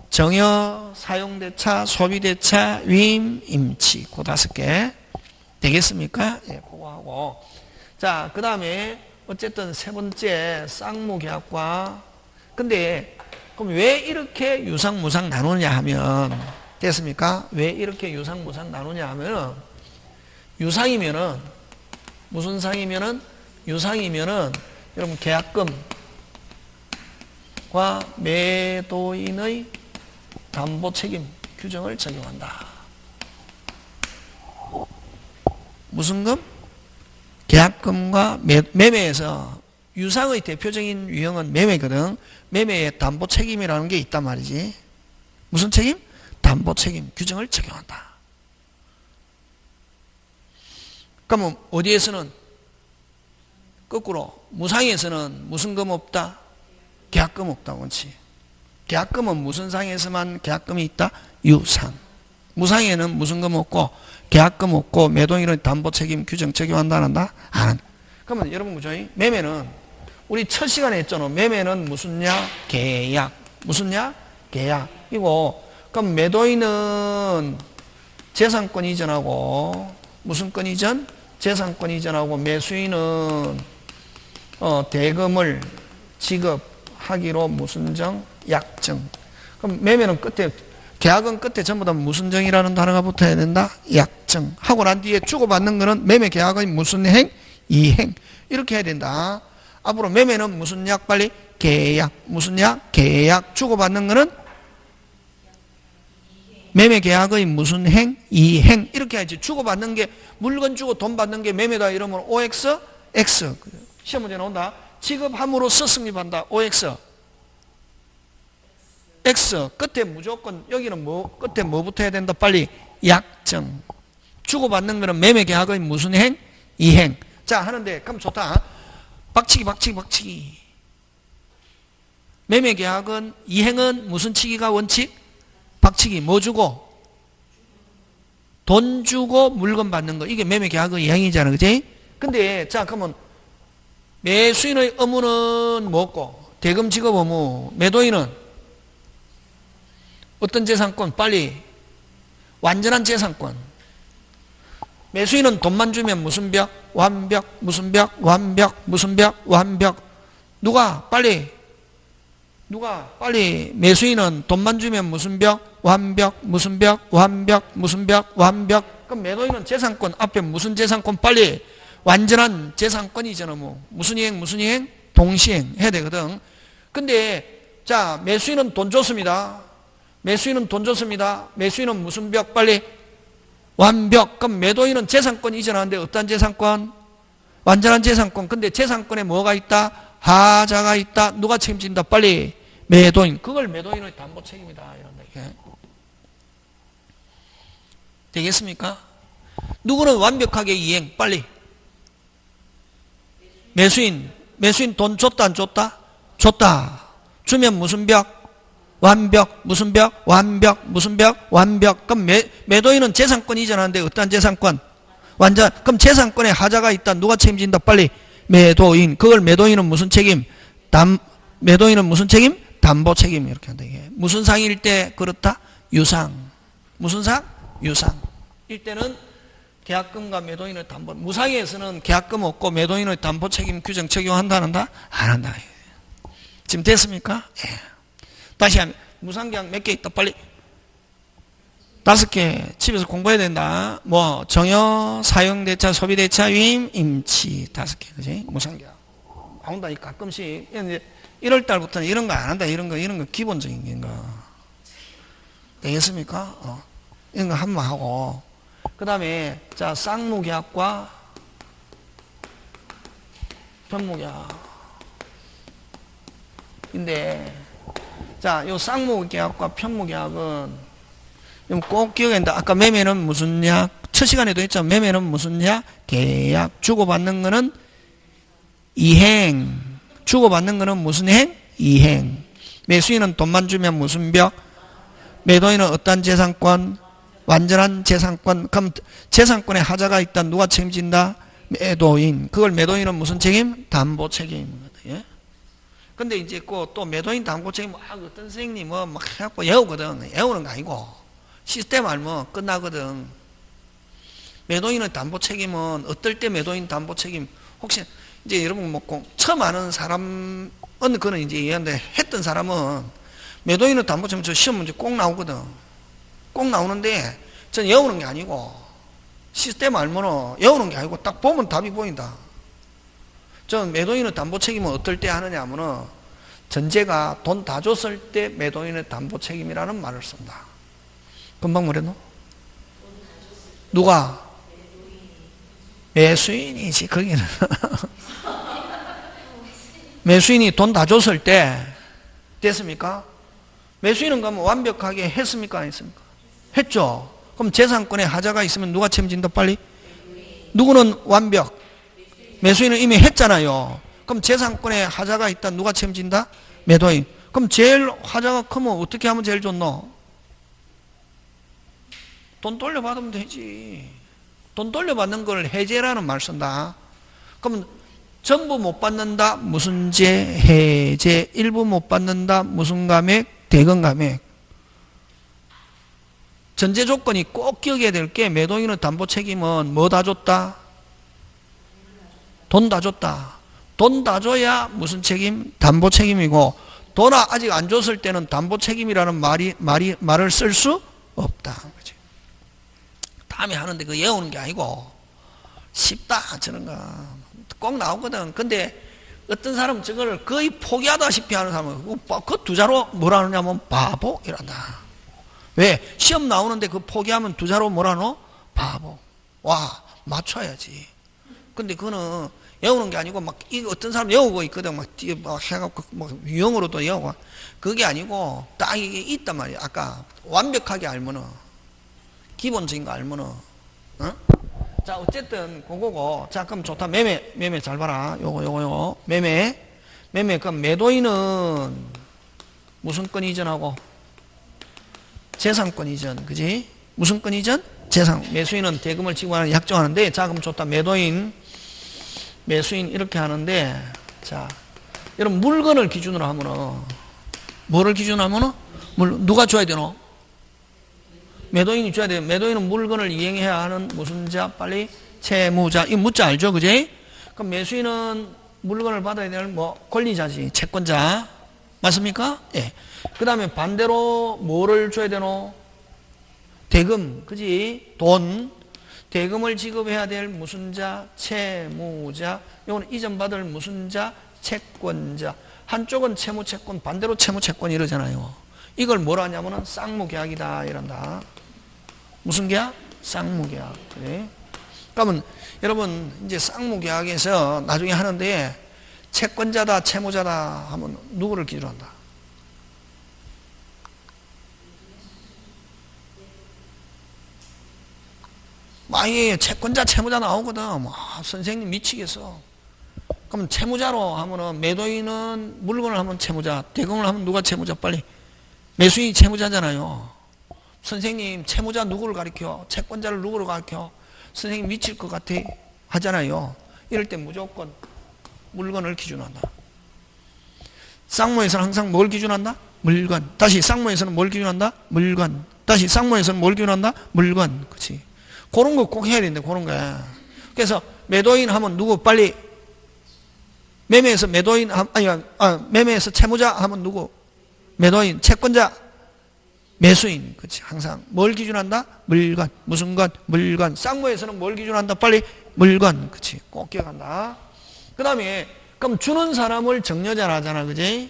정여, 사용대차, 소비대차, 위임, 임치. 그 5개. 되겠습니까? 예, 그거 하고. 자, 그 다음에 어쨌든 세 번째 쌍무계약과. 근데 그럼 왜 이렇게 유상, 무상 나누냐 하면 됐습니까? 왜 이렇게 유상, 무상 나누냐 하면 유상이면은 무슨 상이면은 유상이면은 여러분 계약금과 매도인의 담보 책임 규정을 적용한다. 무슨 금? 계약금과 매매에서 유상의 대표적인 유형은 매매거든. 매매에 담보 책임이라는 게 있단 말이지. 무슨 책임? 담보 책임 규정을 적용한다. 그러면 어디에서는 거꾸로 무상에서는 무슨 금 없다? 계약금 없다. 원칙. 계약금은 무슨 상에서만 계약금이 있다? 유상. 무상에는 무슨 금 없고 계약금 없고 매도인의 담보 책임 규정 적용한다 안 한다? 안 한다. 그러면 여러분 보죠. 매매는 우리 첫 시간에 했잖아. 매매는 무슨냐? 계약. 무슨냐? 계약. 이거 그럼 매도인은 재산권 이전하고 무슨 권 이전? 재산권 이전하고 매수인은 대금을 지급하기로 무슨 정? 약정. 그럼 매매는 끝에 계약은 끝에 전부 다 무슨 정이라는 단어가 붙어야 된다? 약정. 하고 난 뒤에 주고받는 거는 매매 계약의 무슨 행? 이행. 이렇게 해야 된다. 앞으로 매매는 무슨 약? 빨리 계약. 무슨 약? 계약. 주고받는 거는 매매 계약의 무슨 행? 이행. 이렇게 해야지. 주고받는 게 물건 주고 돈 받는 게 매매다 이러면 OX, X. 시험 문제 나온다. 지급함으로써 승립한다. OX. X. 끝에 무조건 여기는 끝에 뭐 붙어야 된다? 빨리 약정. 주고받는 거는 매매 계약의 무슨 행? 이행. 자 하는데 그럼 좋다. 박치기. 매매 계약은 이행은 무슨 치기가 원칙? 박치기. 뭐 주고? 돈 주고 물건 받는 거. 이게 매매 계약의 이행이잖아. 그지? 근데 자 그러면 매수인의 의무는 뭐고? 대금 지급 의무. 매도인은 어떤 재산권? 빨리 완전한 재산권. 매수인은 돈만 주면 무슨 벽? 완벽. 무슨 벽? 완벽. 무슨 벽? 완벽. 누가 빨리 매수인은 돈만 주면 무슨 벽? 완벽. 무슨 벽? 완벽. 무슨 벽? 완벽. 그럼 매도인은 재산권 앞에 무슨 재산권? 빨리 완전한 재산권이잖아. 무슨 이행? 동시행 해야 되거든. 근데 자 매수인은 돈 줬습니다. 매수인은 무슨 벽? 빨리 완벽. 그럼 매도인은 재산권 이전하는데 어떤 재산권? 완전한 재산권. 근데 재산권에 뭐가 있다? 하자가 있다. 누가 책임진다? 빨리 매도인. 그걸 매도인의 담보 책임이다. 이런다. 이게. 되겠습니까? 누구는 완벽하게 이행? 빨리 매수인 돈 줬다 안 줬다? 줬다. 주면 무슨 벽? 완벽. 무슨 벽? 완벽. 무슨 벽? 완벽. 그럼 매도인은 재산권 이전하는데 어떤 재산권? 완전. 그럼 재산권에 하자가 있다. 누가 책임진다? 빨리 매도인. 그걸 매도인은 무슨 책임? 매도인은 무슨 책임? 담보 책임 이렇게 한다. 이게 무슨 상일 때 그렇다? 유상. 무슨 상? 유상. 일때는 계약금과 매도인의 담보. 무상에서는 계약금 없고 매도인의 담보 책임 규정 적용한다 안 한다? 안 한다. 지금 됐습니까? 예. 다시 하면 무상계약 몇 개 있다? 빨리. 5개. 집에서 공부해야 된다. 뭐 정여, 사용대차, 소비대차, 위임, 임치 5개. 그지? 무상계약. 나온다. 가끔씩. 이제 1월 달부터는 이런 거 안 한다. 이런 거 기본적인 거. 되겠습니까? 이런 거 한번 하고. 그 다음에, 자, 쌍무계약과 편무계약. 인데, 자, 요 쌍무계약과 편무계약은 꼭 기억해야 된다. 아까 매매는 무슨 약? 첫 시간에도 했죠. 매매는 무슨 약? 계약. 주고받는 거는 이행. 주고받는 거는 무슨 행? 이행. 매수인은 돈만 주면 무슨 벽? 매도인은 어떤 재산권? 완전한 재산권. 그럼 재산권에 하자가 있다. 누가 책임진다? 매도인. 그걸 매도인은 무슨 책임? 담보 책임. 예? 근데 이제 또 매도인 담보 책임, 어떤 선생님은 막 해갖고 외우거든. 외우는 거 아니고. 시스템 알면 끝나거든. 매도인의 담보 책임은 어떨 때 매도인 담보 책임, 혹시 이제 여러분 뭐 처음 아는 사람은 그거는 이제 이해하는데 했던 사람은 매도인의 담보 책임 저 시험 문제 꼭 나오거든. 꼭 나오는데 전 외우는 게 아니고 시스템 알면 외우는 게 아니고 딱 보면 답이 보인다. 전 매도인의 담보 책임은 어떨 때 하느냐 하면은 전제가 돈 다 줬을 때 매도인의 담보 책임이라는 말을 쓴다. 금방 뭐랬노? 누가? 매수인이지, 거기는. 매수인이 돈 다 줬을 때, 됐습니까? 매수인은 그러면 완벽하게 했습니까? 안 했습니까? 했죠? 그럼 재산권에 하자가 있으면 누가 책임진다, 빨리? 누구는 완벽? 매수인은 이미 했잖아요. 그럼 재산권에 하자가 있다, 누가 책임진다? 매도인. 그럼 제일 하자가 크면 어떻게 하면 제일 좋노? 돈 돌려받으면 되지. 돈 돌려받는 걸 해제라는 말 쓴다. 그러면 전부 못 받는다. 무슨 제? 해제. 일부 못 받는다. 무슨 감액? 대금 감액. 전제 조건이 꼭 기억해야 될 게 매도인의 담보 책임은 뭐 다 줬다? 돈 다 줬다. 돈 다 줘야 무슨 책임? 담보 책임이고, 돈 아직 안 줬을 때는 담보 책임이라는 말을 쓸 수 없다. 그치? 다음에 하는데 그 외우는 게 아니고 쉽다 저런 거 꼭 나오거든. 근데 어떤 사람은 저걸 거의 포기하다시피 하는 사람은 그 두 자로 뭐라 하느냐면 바보 이란다. 왜? 시험 나오는데 그 포기하면 두 자로 뭐라 하노? 바보. 와 맞춰야지. 근데 그거는 외우는 게 아니고 막 어떤 사람 외우고 있거든. 막 해갖고 뭐 유형으로도 외우고 그게 아니고 딱 이게 있단 말이야. 아까 완벽하게 알면은 기본적인 거 알면은, 어? 자, 어쨌든, 그거고. 자, 그럼 좋다. 매매 잘 봐라. 요거. 매매, 그럼 매도인은 무슨 건 이전하고? 재산권 이전. 그지? 무슨 건 이전? 매수인은 대금을 지급하는 약정하는데, 자, 그럼 좋다. 매수인 이렇게 하는데, 자, 여러분, 물건을 기준으로 하면은, 뭐를 기준으로 하면은? 누가 줘야 되노? 매도인이 줘야 돼요. 매도인은 물건을 이행해야 하는 무슨 자? 빨리 채무자. 이 무자 알죠? 그지? 그럼 매수인은 물건을 받아야 될 뭐 권리자지. 채권자. 맞습니까? 예. 그 다음에 반대로 뭐를 줘야 되노? 대금. 그지? 돈. 대금을 지급해야 될 무슨 자? 채무자. 이거는 이전 받을 무슨 자? 채권자. 한쪽은 채무채권, 반대로 채무채권 이러잖아요. 이걸 뭐라 하냐면은 쌍무계약이다 이란다. 무슨 계약? 쌍무계약. 그래? 그러면 여러분 이제 쌍무계약에서 나중에 하는데 채권자다 채무자다 하면 누구를 기준으로 한다? 아예 채권자 채무자 나오거든. 선생님 미치겠어. 그럼 채무자로 하면은 매도인은 물건을 하면 채무자, 대금을 하면 누가 채무자? 빨리. 매수인이 채무자잖아요. 선생님 채무자 누구를 가리켜? 채권자를 누구로 가리켜? 선생님 미칠 것 같아 하잖아요. 이럴 때 무조건 물건을 기준한다. 쌍무에서는 항상 뭘 기준한다? 물건. 다시 쌍무에서는 뭘 기준한다? 물건. 다시 쌍무에서는 뭘 기준한다? 물건. 그치? 그런 거 꼭 해야 되는데, 그런 거야. 그래서 매도인 하면 누구 빨리 매매에서 매도인, 매매에서 채무자 하면 누구? 매도인, 채권자, 매수인. 그치? 항상 뭘 기준한다? 물건. 무슨 것? 물건. 쌍무에서는 뭘 기준한다? 빨리 물건. 그치? 꼭 기억한다. 그 다음에, 그럼 주는 사람을 정여자라 하잖아. 그지?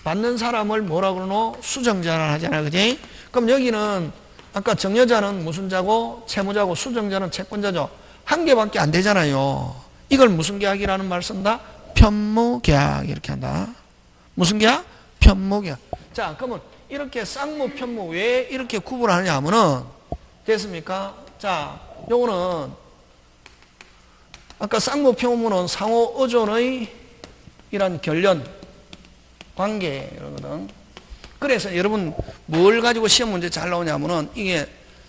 받는 사람을 뭐라 그러노? 수정자라 하잖아. 그지? 그럼 여기는 아까 정여자는 무슨 자고 채무자고 수정자는 채권자죠. 한 개밖에 안 되잖아요. 이걸 무슨 계약이라는 말 쓴다? 편무계약 이렇게 한다. 무슨 계약? 편무계약. 자, 그러면 이렇게 쌍무, 편무 왜 이렇게 구분하느냐 하면은 됐습니까? 자, 요거는 아까 쌍무, 편무는 상호 의존의 이런 결련 관계 이러거든. 그래서 여러분 뭘 가지고 시험 문제 잘 나오냐면은 이게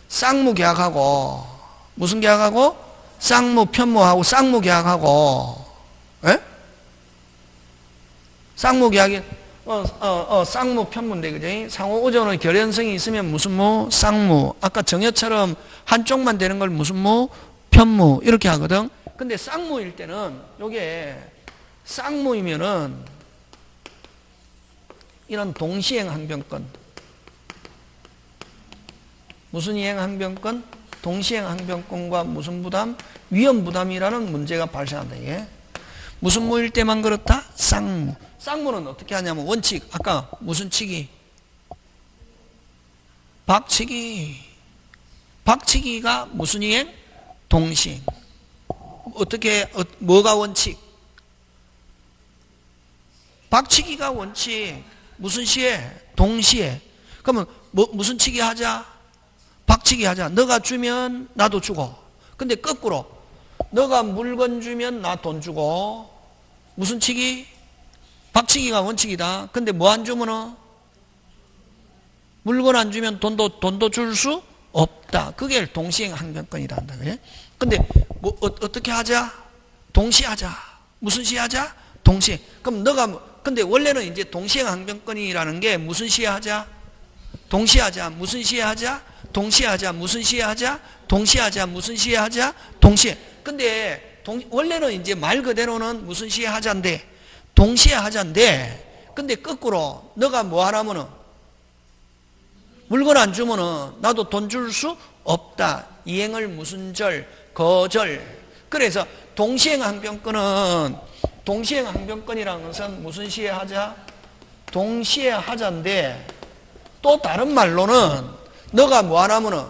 쌍무 계약하고 무슨 계약하고 쌍무 편무하고 쌍무 계약하고 예? 쌍무 계약이 쌍무 편무인데 그지? 상호 의존의 결연성이 있으면 무슨 무? 쌍무. 아까 정여처럼 한쪽만 되는 걸 무슨 무? 편무 이렇게 하거든. 근데 쌍무일 때는 요게 쌍무이면은 이런 동시행 항변권. 무슨 이행 항변권? 동시행 항변권과 무슨 부담? 위험 부담이라는 문제가 발생한다. 이게. 무슨 무일 때만 그렇다? 쌍무. 쌍무는 어떻게 하냐면 원칙. 아까 무슨 치기? 박치기. 박치기가 무슨 이행? 동시행. 어떻게 뭐가 원칙? 박치기가 원칙. 무슨 시에? 동시에. 그러면 무슨 치기 하자? 박치기 하자. 너가 주면 나도 주고. 근데 거꾸로 너가 물건 주면 나 돈 주고. 무슨 치기? 박치기가 원칙이다. 근데 뭐 안 주면은 물건 안 주면 돈도 줄 수 없다. 그게 동시행 항변권이다 한다. 그래? 근데 뭐 어떻게 하자? 동시에 하자. 무슨 시에 하자? 동시에. 그럼 너가 근데 원래는 이제 동시행 항변권이라는 게 무슨 시에 하자? 동시에 하자. 무슨 시에 하자? 동시에 하자. 무슨 시에 하자? 동시에 하자. 무슨 시에 하자? 동시에. 근데 원래는 이제 말 그대로는 무슨 시에 하자인데 동시에 하자인데 근데 거꾸로 너가 뭐 하라면은 물건 안 주면은 나도 돈 줄 수 없다. 이행을 무슨 절? 거절. 그래서 동시행 항변권은 동시행 항변권이라는 것은 무슨 시에 하자? 동시에 하자인데 또 다른 말로는 너가 뭐 하라면은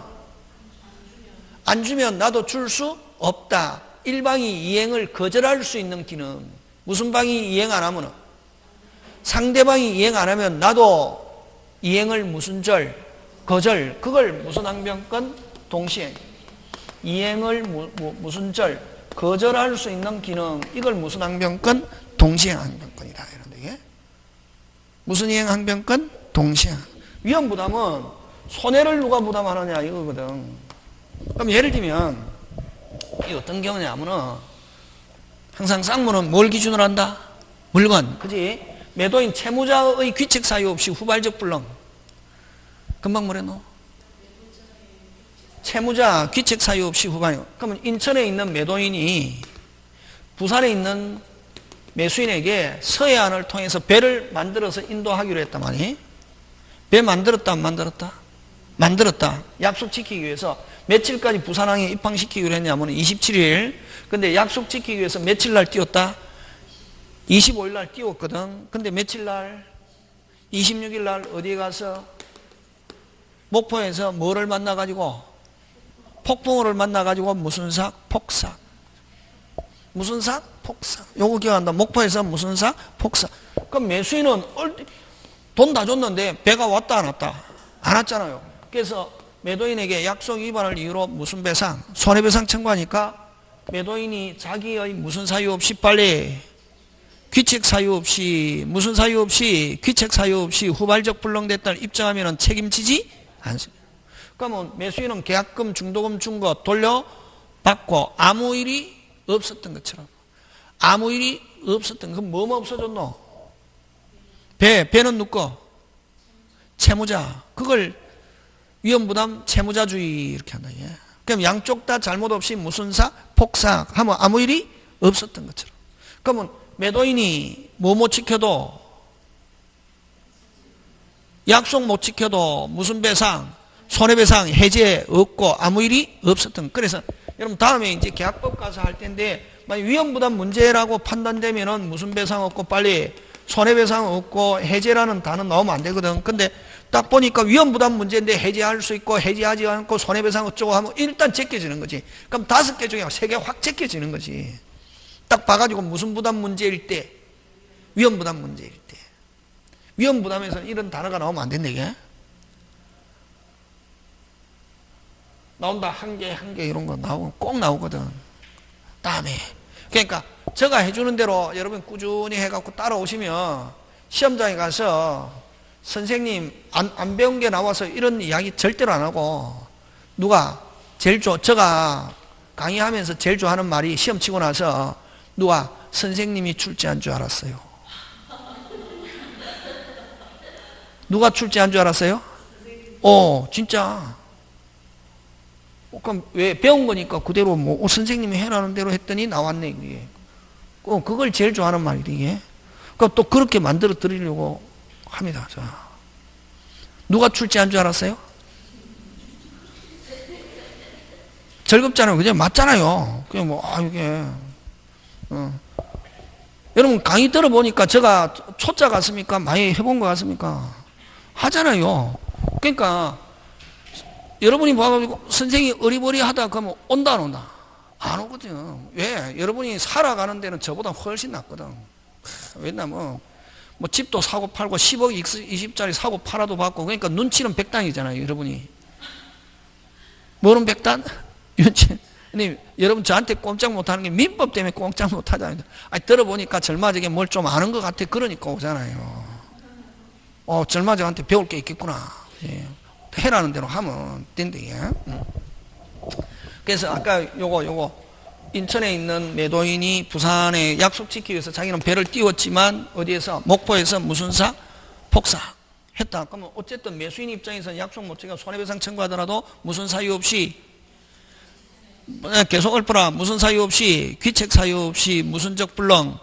안 주면 나도 줄 수 없다. 일방이 이행을 거절할 수 있는 기능. 무슨 방이 이행 안 하면은 상대방이 이행 안 하면 나도 이행을 무슨 절? 거절. 그걸 무슨 항변권? 동시행. 이행을 무슨 절? 거절할 수 있는 기능. 이걸 무슨 항변권? 동시행 항변권이다. 이런데 무슨 이행 항변권? 동시행. 위험 부담은 손해를 누가 부담하느냐 이거거든. 그럼 예를 들면 이 어떤 경우냐면은 항상 쌍무는 뭘 기준으로 한다? 물건. 그지? 매도인 채무자의 귀책 사유 없이 후발적 불능. 금방 뭐랬노? 채무자 귀책 사유 없이 후발. 그러면 인천에 있는 매도인이 부산에 있는 매수인에게 서해안을 통해서 배를 만들어서 인도하기로 했단 말이에요. 배 만들었다 안 만들었다? 만들었다. 약속 지키기 위해서 며칠까지 부산항에 입항시키기로 했냐면 27일. 근데 약속 지키기 위해서 며칠 날 띄웠다? 25일 날 띄웠거든. 근데 며칠 날? 26일 날 어디에 가서? 목포에서 뭐를 만나가지고? 폭풍우를 만나가지고 무슨 삭? 폭삭. 무슨 삭? 폭삭. 요거 기억한다. 목포에서 무슨 삭? 폭삭. 그럼 매수인은 돈 다 줬는데 배가 왔다 안 왔다? 안 왔잖아요. 그래서 매도인에게 약속 위반을 이유로 무슨 배상? 손해배상 청구하니까 매도인이 자기의 무슨 사유 없이 빨리 귀책 사유 없이 무슨 사유 없이 귀책 사유 없이 후발적 불능됐다를 입증하면 책임지지 않습니다. 그러면 매수인은 계약금 중도금 준 거 돌려받고 아무 일이 없었던 것처럼 아무 일이 없었던 건 뭐뭐 없어졌노? 배는 누구? 채무자. 그걸 위험부담 채무자주의 이렇게 한다. 예. 그럼 양쪽 다 잘못 없이 무슨사 폭삭 하면 아무 일이 없었던 것처럼. 그러면 매도인이 뭐 못 지켜도 약속 못 지켜도 무슨 배상 손해배상 해제 없고 아무 일이 없었던. 그래서 여러분 다음에 이제 계약법 가서 할 텐데 만약 위험부담 문제라고 판단되면은 무슨 배상 없고 빨리 손해배상 없고 해제라는 단어 나오면 안 되거든. 근데 딱 보니까 위험부담 문제인데 해제할 수 있고 해제하지 않고 손해배상 어쩌고 하면 일단 제껴지는 거지. 그럼 5개 중에 3개 확 제껴지는 거지. 딱 봐가지고 무슨 부담 문제일 때, 위험부담 문제일 때. 위험부담에서는 이런 단어가 나오면 안 된다 이게. 나온다. 한 개 이런 거 나오고 꼭 나오거든. 다음에 그러니까 제가 해주는 대로 여러분 꾸준히 해갖고 따라오시면 시험장에 가서 선생님 안 배운 게 나와서 이런 이야기 절대로 안 하고 누가 제일 제가 강의하면서 제일 좋아하는 말이 시험 치고 나서 누가 선생님이 출제한 줄 알았어요. 누가 출제한 줄 알았어요? 진짜. 그럼 왜 배운 거니까 그대로 뭐 선생님이 해라는 대로 했더니 나왔네 이게. 그걸 제일 좋아하는 말이지 이게. 그럼 또 그렇게 만들어 드리려고 합니다. 자, 누가 출제한 줄 알았어요? 즐겁잖아요, 그죠? 맞잖아요. 그냥 뭐 이게. 여러분 강의 들어보니까 제가 초짜 같습니까? 많이 해본 것 같습니까? 하잖아요. 그러니까. 여러분이 봐가지고 선생이 어리버리하다 그러면 온다 안 온다? 안 오거든. 왜? 여러분이 살아가는 데는 저보다 훨씬 낫거든. 왜냐면 뭐 집도 사고 팔고 10억 20짜리 사고 팔아도 받고 그러니까 눈치는 백단이잖아요. 여러분이. 뭐는 백단? 여러분 저한테 꼼짝 못하는 게 민법 때문에 꼼짝 못하잖아요. 들어보니까 절마저게 뭘 좀 아는 것 같아 그러니까 오잖아요. 절마저한테 배울 게 있겠구나. 예. 해라는 대로 하면 된대. 그래서 아까 요거 인천에 있는 매도인이 부산에 약속 지키기 위해서 자기는 배를 띄웠지만 어디에서 목포에서 무슨 사 폭삭 했다. 그러면 어쨌든 매수인 입장에서는 약속 못 지키고 손해배상 청구하더라도 무슨 사유 없이 계속 읊어라. 무슨 사유 없이 귀책 사유 없이 무슨적 불능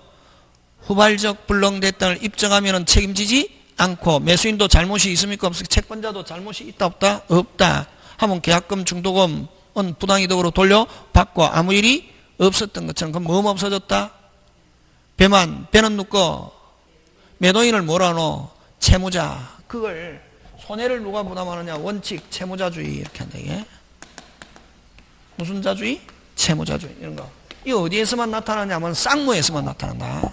후발적 불능됐다를 입증하면 책임지지 않고 매수인도 잘못이 있습니까? 없습니까? 채권자도 잘못이 있다 없다? 없다 하면 계약금 중도금은 부당이득으로 돌려받고 아무 일이 없었던 것처럼. 그럼 뭐뭐 없어졌다? 배는 누구? 매도인을 뭐라 하노? 채무자. 그걸 손해를 누가 부담하느냐? 원칙 채무자주의 이렇게 한다 이게. 무슨 자주의? 채무자주의 이런 거. 이 어디에서만 나타나냐면 쌍무에서만 나타난다.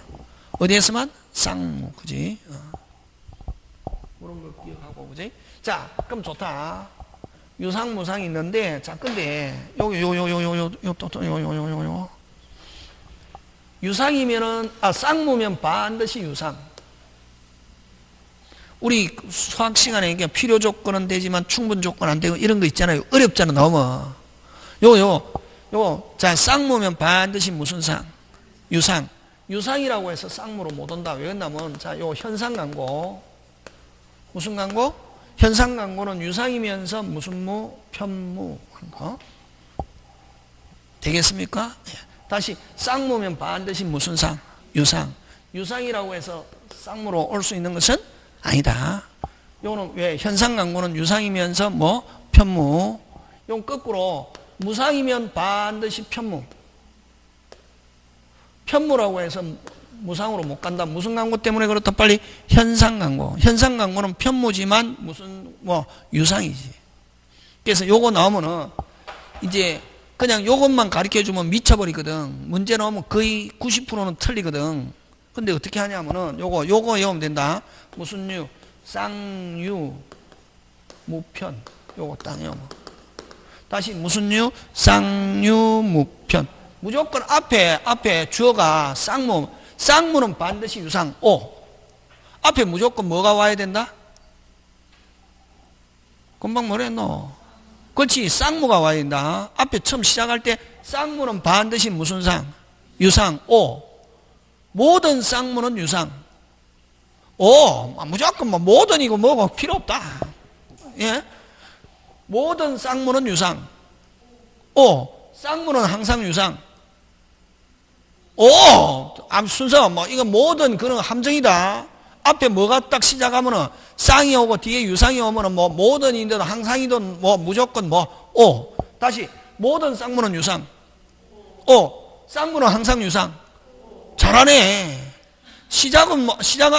어디에서만? 쌍무. 그지? 그런 걸 기억하고, 그지? 자, 그럼 좋다. 유상, 무상이 있는데, 자, 근데, 유상이면은, 쌍무면 반드시 유상. 우리 수학 시간에 이게 필요 조건은 되지만 충분 조건 안 되고 이런 거 있잖아요. 어렵잖아, 너무. 자, 쌍무면 반드시 무슨 상? 유상. 유상이라고 해서 쌍무로 못 온다. 왜 그러냐면, 자, 현상 광고. 무슨 광고? 현상 광고는 유상이면서 무슨 무, 편무 하는 거. 되겠습니까? 다시 쌍무면 반드시 무슨 상? 유상. 유상이라고 해서 쌍무로 올 수 있는 것은 아니다. 요거는 왜? 현상 광고는 유상이면서 뭐? 편무. 요건 거꾸로 무상이면 반드시 편무. 편무라고 해서 무상으로 못 간다. 무슨 광고 때문에 그렇다? 빨리 현상 광고. 현상 광고는 편무지만 무슨 뭐 유상이지. 그래서 요거 나오면은 이제 그냥 요것만 가르쳐 주면 미쳐버리거든. 문제 나오면 거의 90%는 틀리거든. 근데 어떻게 하냐면은 요거 외우면 된다. 무슨 유, 쌍유, 무편. 요거 딱 외우면. 다시 무슨 유, 쌍유, 무편. 무조건 앞에 주어가 쌍무. 쌍무는 반드시 유상. 앞에 무조건 뭐가 와야 된다? 금방 뭐랬노? 그렇지. 쌍무가 와야 된다. 앞에 처음 시작할 때 쌍무는 반드시 무슨 상? 유상. 모든 쌍무는 유상. 무조건 뭐 모든이고 뭐고 필요 없다. 예? 모든 쌍무는 유상. 쌍무는 항상 유상. 순서 뭐 이거 모든 그런 함정이다. 앞에 뭐가 딱 시작하면은 쌍이 오고 뒤에 유상이 오면은 뭐 모든이든 항상이든 뭐 무조건 다시 모든 쌍무는 유상. 쌍무는 항상 유상. 잘하네. 시작은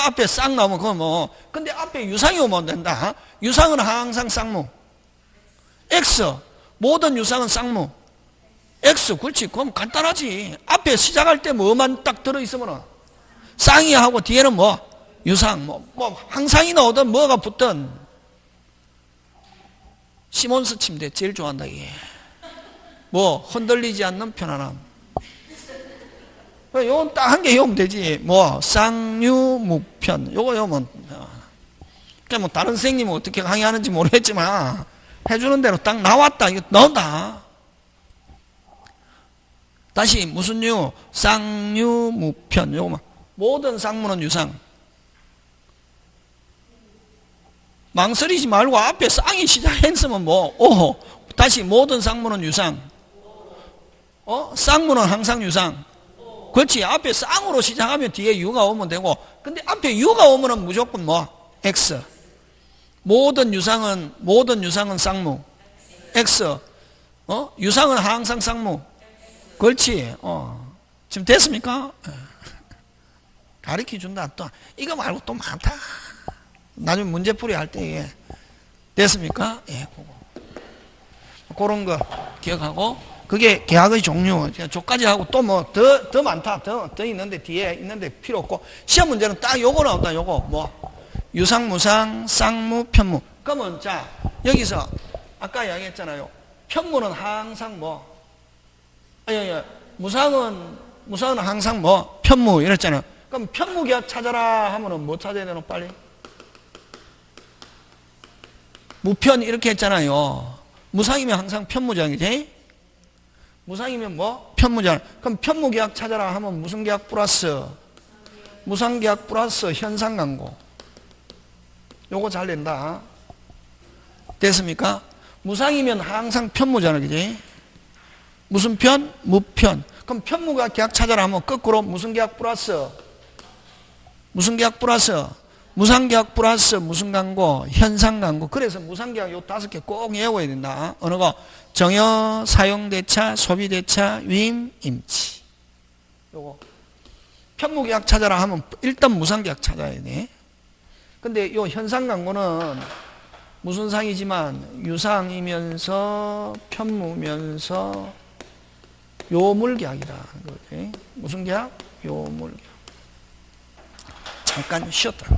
앞에 쌍 나오면 그건 근데 앞에 유상이 오면 된다. 유상은 항상 쌍무. X 모든 유상은 쌍무. X 그렇지. 그럼 간단하지. 앞에 시작할 때 뭐만 딱 들어있으면 쌍이 하고 뒤에는 유상 항상이 나오든 뭐가 붙든. 시몬스 침대 제일 좋아한다 이게. 흔들리지 않는 편안함. 요건 딱 한 개 외우면 되지. 쌍유무편 요거 외우면. 그러니까 다른 선생님은 어떻게 강의하는지 모르겠지만 해주는 대로 딱 나왔다. 이거 나온다. 다시 무슨 유? 쌍유무편. 요거만. 모든 쌍무는 유상. 망설이지 말고 앞에 쌍이 시작했으면 다시 모든 쌍무는 유상. 쌍무는 항상 유상. 그렇지. 앞에 쌍으로 시작하면 뒤에 유가 오면 되고, 근데 앞에 유가 오면은 무조건 X. 모든 유상은 쌍무. X. 유상은 항상 쌍무. 그렇지. 지금 됐습니까? 가르쳐 준다. 또 이거 말고 또 많다. 나중에 문제풀이 할 때 됐습니까? 예, 그런 거 기억하고. 그게 계약의 종류. 조까지 하고 또 더 많다. 더 있는데 뒤에 있는데 필요 없고. 시험 문제는 딱 요거 나온다. 요거. 유상, 무상, 쌍무, 편무. 그러면 자, 여기서 아까 이야기했잖아요. 편무는 항상 무상은 항상 편무 이랬잖아요. 그럼 편무 계약 찾아라 하면은 뭐 찾아야 되노 빨리? 무편 이렇게 했잖아요. 무상이면 항상 편무장이지? 무상이면 편무장. 그럼 편무계약 찾아라 하면 무슨 계약 플러스? 무상계약 플러스 현상광고. 요거 잘 낸다. 됐습니까? 무상이면 항상 편무잖아. 그지? 무슨 편? 무편. 그럼 편무계약 찾아라 하면 거꾸로 무슨 계약 플러스? 무슨 계약 플러스? 무상계약 플러스 무슨 광고? 현상광고. 그래서 무상계약 요 5개 꼭 외워야 된다. 어느 거? 정여, 사용대차, 소비대차, 위임, 임치. 요거. 편무계약 찾아라 하면 일단 무상계약 찾아야 돼. 근데 요 현상광고는 무슨 상이지만 유상이면서 편무면서 요물계약이다. 무슨 계약? 요물계약. 잠깐 쉬었다.